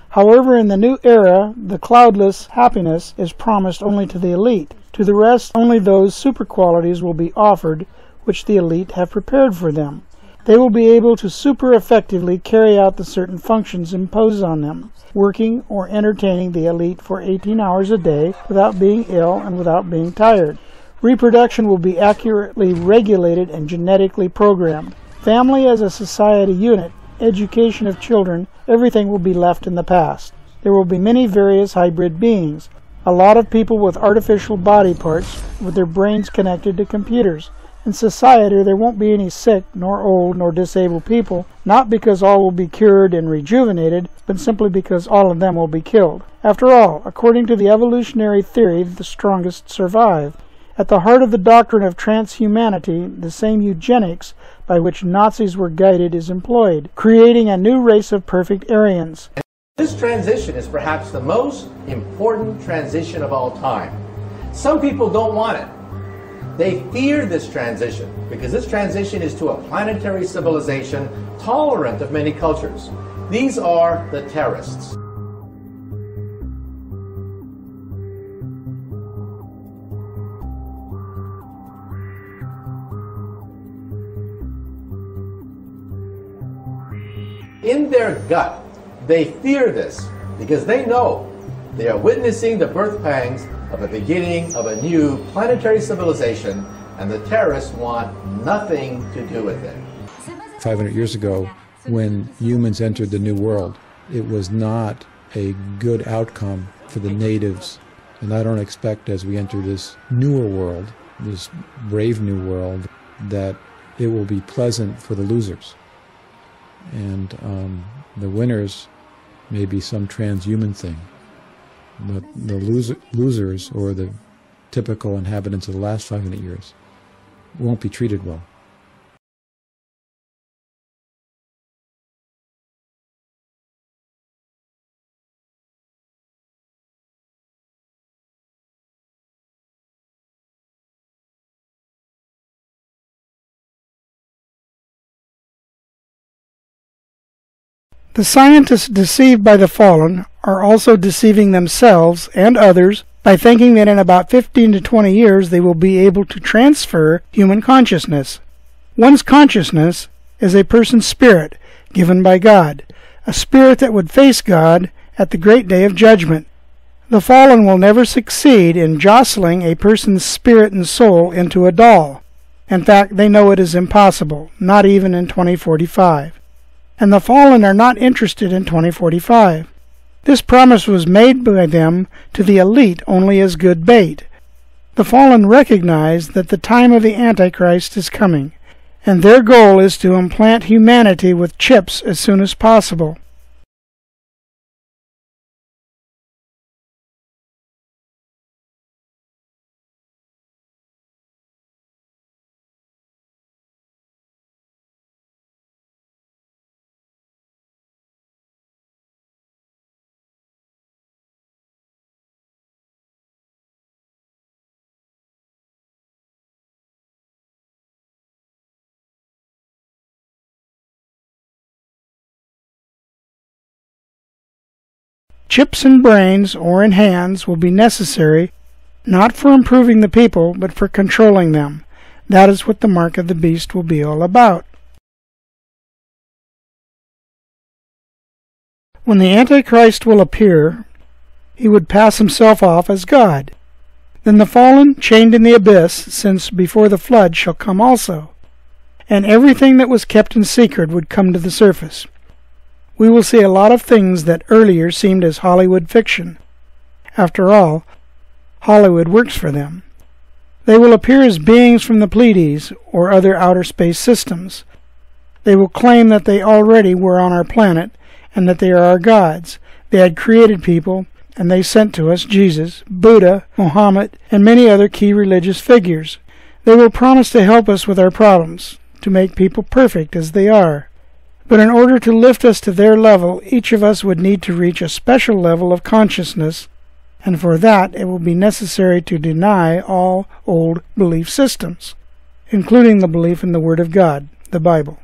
However, in the new era, the cloudless happiness is promised only to the elite. To the rest, only those super qualities will be offered which the elite have prepared for them. They will be able to super effectively carry out the certain functions imposed on them, working or entertaining the elite for 18 hours a day without being ill and without being tired. Reproduction will be accurately regulated and genetically programmed. Family as a society unit, education of children, everything will be left in the past. There will be many various hybrid beings, a lot of people with artificial body parts, with their brains connected to computers. In society, there won't be any sick, nor old, nor disabled people, not because all will be cured and rejuvenated, but simply because all of them will be killed. After all, according to the evolutionary theory, the strongest survive. At the heart of the doctrine of transhumanity, the same eugenics by which Nazis were guided is employed, creating a new race of perfect Aryans. This transition is perhaps the most important transition of all time. Some people don't want it. They fear this transition because this transition is to a planetary civilization tolerant of many cultures. These are the terrorists. In their gut, they fear this because they know they are witnessing the birth pangs of the beginning of a new planetary civilization, and the terrorists want nothing to do with it. 500 years ago, when humans entered the New World, it was not a good outcome for the natives. And I don't expect as we enter this newer world, this brave new world, that it will be pleasant for the losers. And the winners may be some transhuman thing. But the losers, or the typical inhabitants of the last 500 years, won't be treated well. The scientists deceived by the fallen are also deceiving themselves and others by thinking that in about 15 to 20 years they will be able to transfer human consciousness. One's consciousness is a person's spirit given by God, a spirit that would face God at the great day of judgment. The fallen will never succeed in jostling a person's spirit and soul into a doll. In fact, they know it is impossible, not even in 2045. And the fallen are not interested in 2045. This promise was made by them to the elite only as good bait. The fallen recognize that the time of the Antichrist is coming, and their goal is to implant humanity with chips as soon as possible. Chips in brains or in hands will be necessary, not for improving the people, but for controlling them. That is what the mark of the beast will be all about. When the Antichrist will appear, he would pass himself off as God. Then the fallen, chained in the abyss, since before the flood, shall come also, and everything that was kept in secret would come to the surface. We will see a lot of things that earlier seemed as Hollywood fiction. After all, Hollywood works for them. They will appear as beings from the Pleiades or other outer space systems. They will claim that they already were on our planet and that they are our gods. They had created people, and they sent to us Jesus, Buddha, Muhammad, and many other key religious figures. They will promise to help us with our problems, to make people perfect as they are. But in order to lift us to their level, each of us would need to reach a special level of consciousness, and for that it will be necessary to deny all old belief systems, including the belief in the Word of God, the Bible.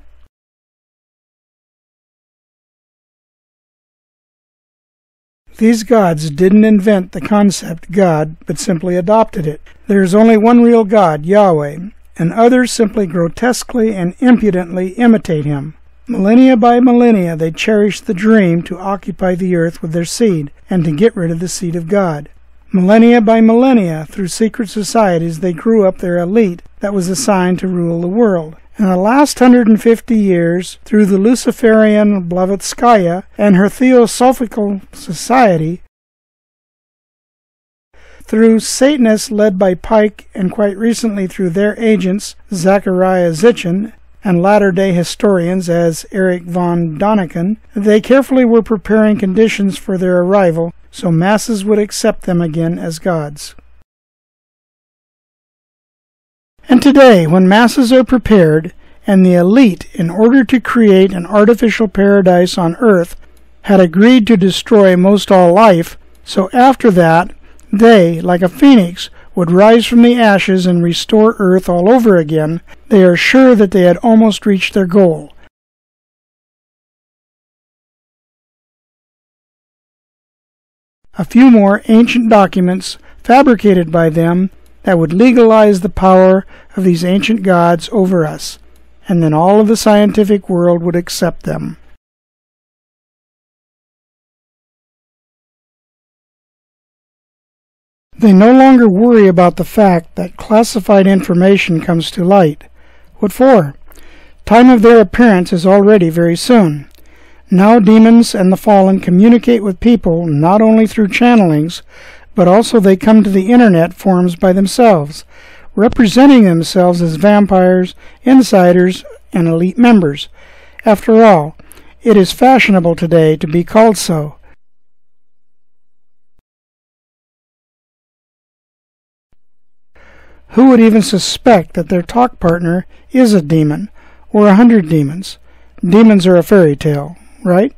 These gods didn't invent the concept God, but simply adopted it. There is only one real God, Yahweh, and others simply grotesquely and impudently imitate him. Millennia by millennia they cherished the dream to occupy the earth with their seed, and to get rid of the seed of God. Millennia by millennia, through secret societies, they grew up their elite that was assigned to rule the world. In the last 150 years, through the Luciferian Blavatsky and her Theosophical Society, through Satanists led by Pike, and quite recently through their agents, Zachariah Sitchin, and latter-day historians as Erich von Däniken, they carefully were preparing conditions for their arrival so masses would accept them again as gods. And today, when masses are prepared, and the elite, in order to create an artificial paradise on earth, had agreed to destroy most all life, so after that, they, like a phoenix, would rise from the ashes and restore earth all over again, they are sure that they had almost reached their goal. A few more ancient documents, fabricated by them, that would legalize the power of these ancient gods over us, and then all of the scientific world would accept them. They no longer worry about the fact that classified information comes to light. What for? Time of their appearance is already very soon. Now demons and the fallen communicate with people not only through channelings, but also they come to the internet forums by themselves, representing themselves as vampires, insiders, and elite members. After all, it is fashionable today to be called so. Who would even suspect that their talk partner is a demon, or 100 demons? Demons are a fairy tale, right?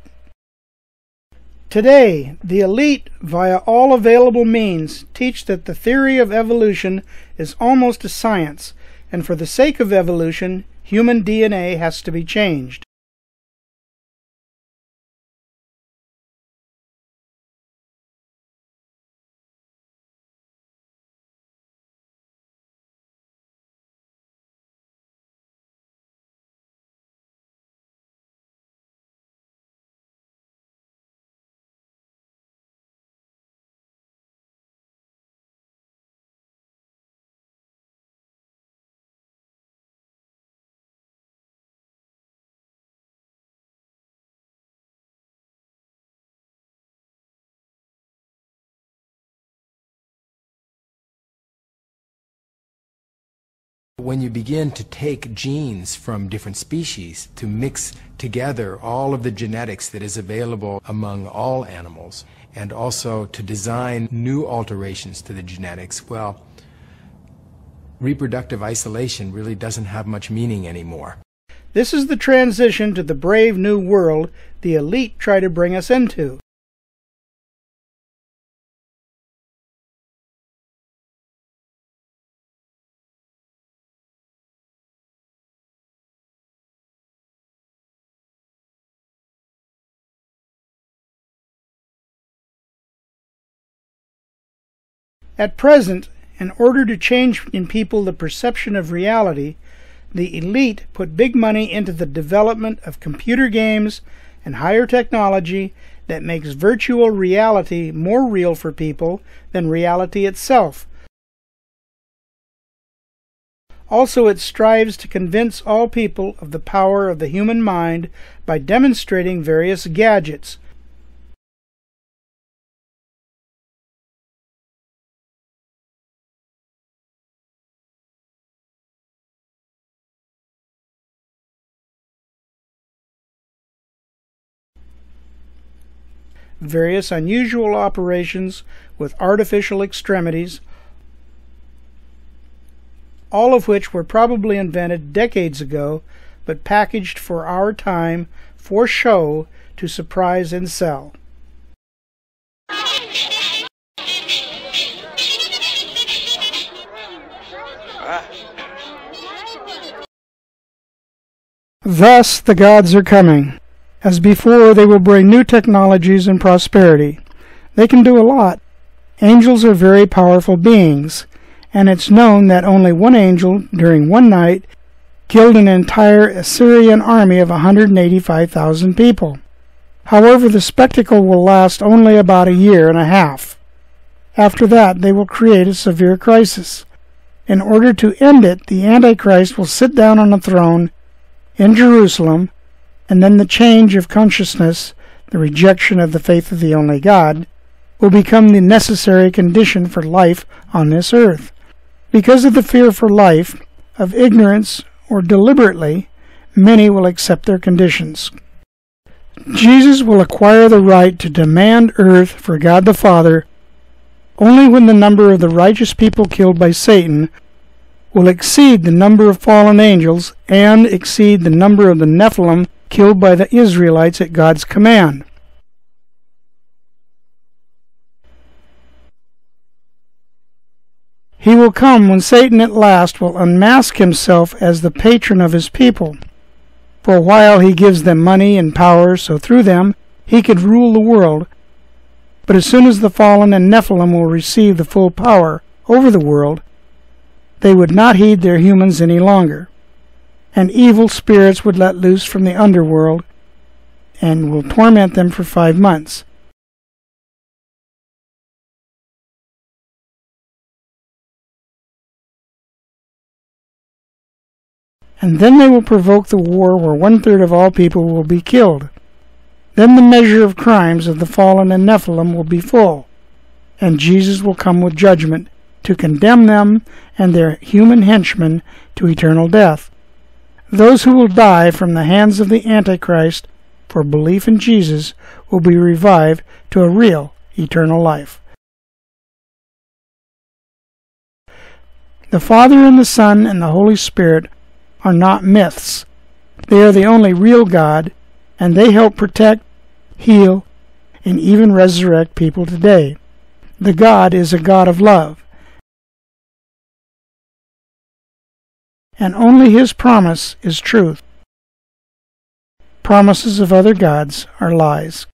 Today, the elite, via all available means, teach that the theory of evolution is almost a science, and for the sake of evolution, human DNA has to be changed. When you begin to take genes from different species to mix together all of the genetics that is available among all animals, and also to design new alterations to the genetics, well, reproductive isolation really doesn't have much meaning anymore. This is the transition to the brave new world the elite try to bring us into. At present, in order to change in people the perception of reality, the elite put big money into the development of computer games and higher technology that makes virtual reality more real for people than reality itself. Also, it strives to convince all people of the power of the human mind by demonstrating various gadgets. Various unusual operations with artificial extremities, all of which were probably invented decades ago, but packaged for our time for show to surprise and sell. Thus the gods are coming. As before, they will bring new technologies and prosperity. They can do a lot. Angels are very powerful beings, and it's known that only one angel, during one night, killed an entire Assyrian army of 185,000 people. However, the spectacle will last only about a year and a half. After that, they will create a severe crisis. In order to end it, the Antichrist will sit down on a throne in Jerusalem, and then the change of consciousness, the rejection of the faith of the only God, will become the necessary condition for life on this earth. Because of the fear for life, of ignorance or deliberately, many will accept their conditions. Jesus will acquire the right to demand earth for God the Father only when the number of the righteous people killed by Satan will exceed the number of fallen angels and exceed the number of the Nephilim killed by the Israelites at God's command. He will come when Satan at last will unmask himself as the patron of his people. For a while he gives them money and power, so through them he could rule the world. But as soon as the fallen and Nephilim will receive the full power over the world, they would not heed their humans any longer, and evil spirits would let loose from the underworld and will torment them for 5 months. And then they will provoke the war where 1/3 of all people will be killed. Then the measure of crimes of the fallen and Nephilim will be full, and Jesus will come with judgment to condemn them and their human henchmen to eternal death. Those who will die from the hands of the Antichrist for belief in Jesus will be revived to a real eternal life. The Father and the Son and the Holy Spirit are not myths. They are the only real God, and they help protect, heal, and even resurrect people today. The God is a God of love, and only His promise is truth. Promises of other gods are lies.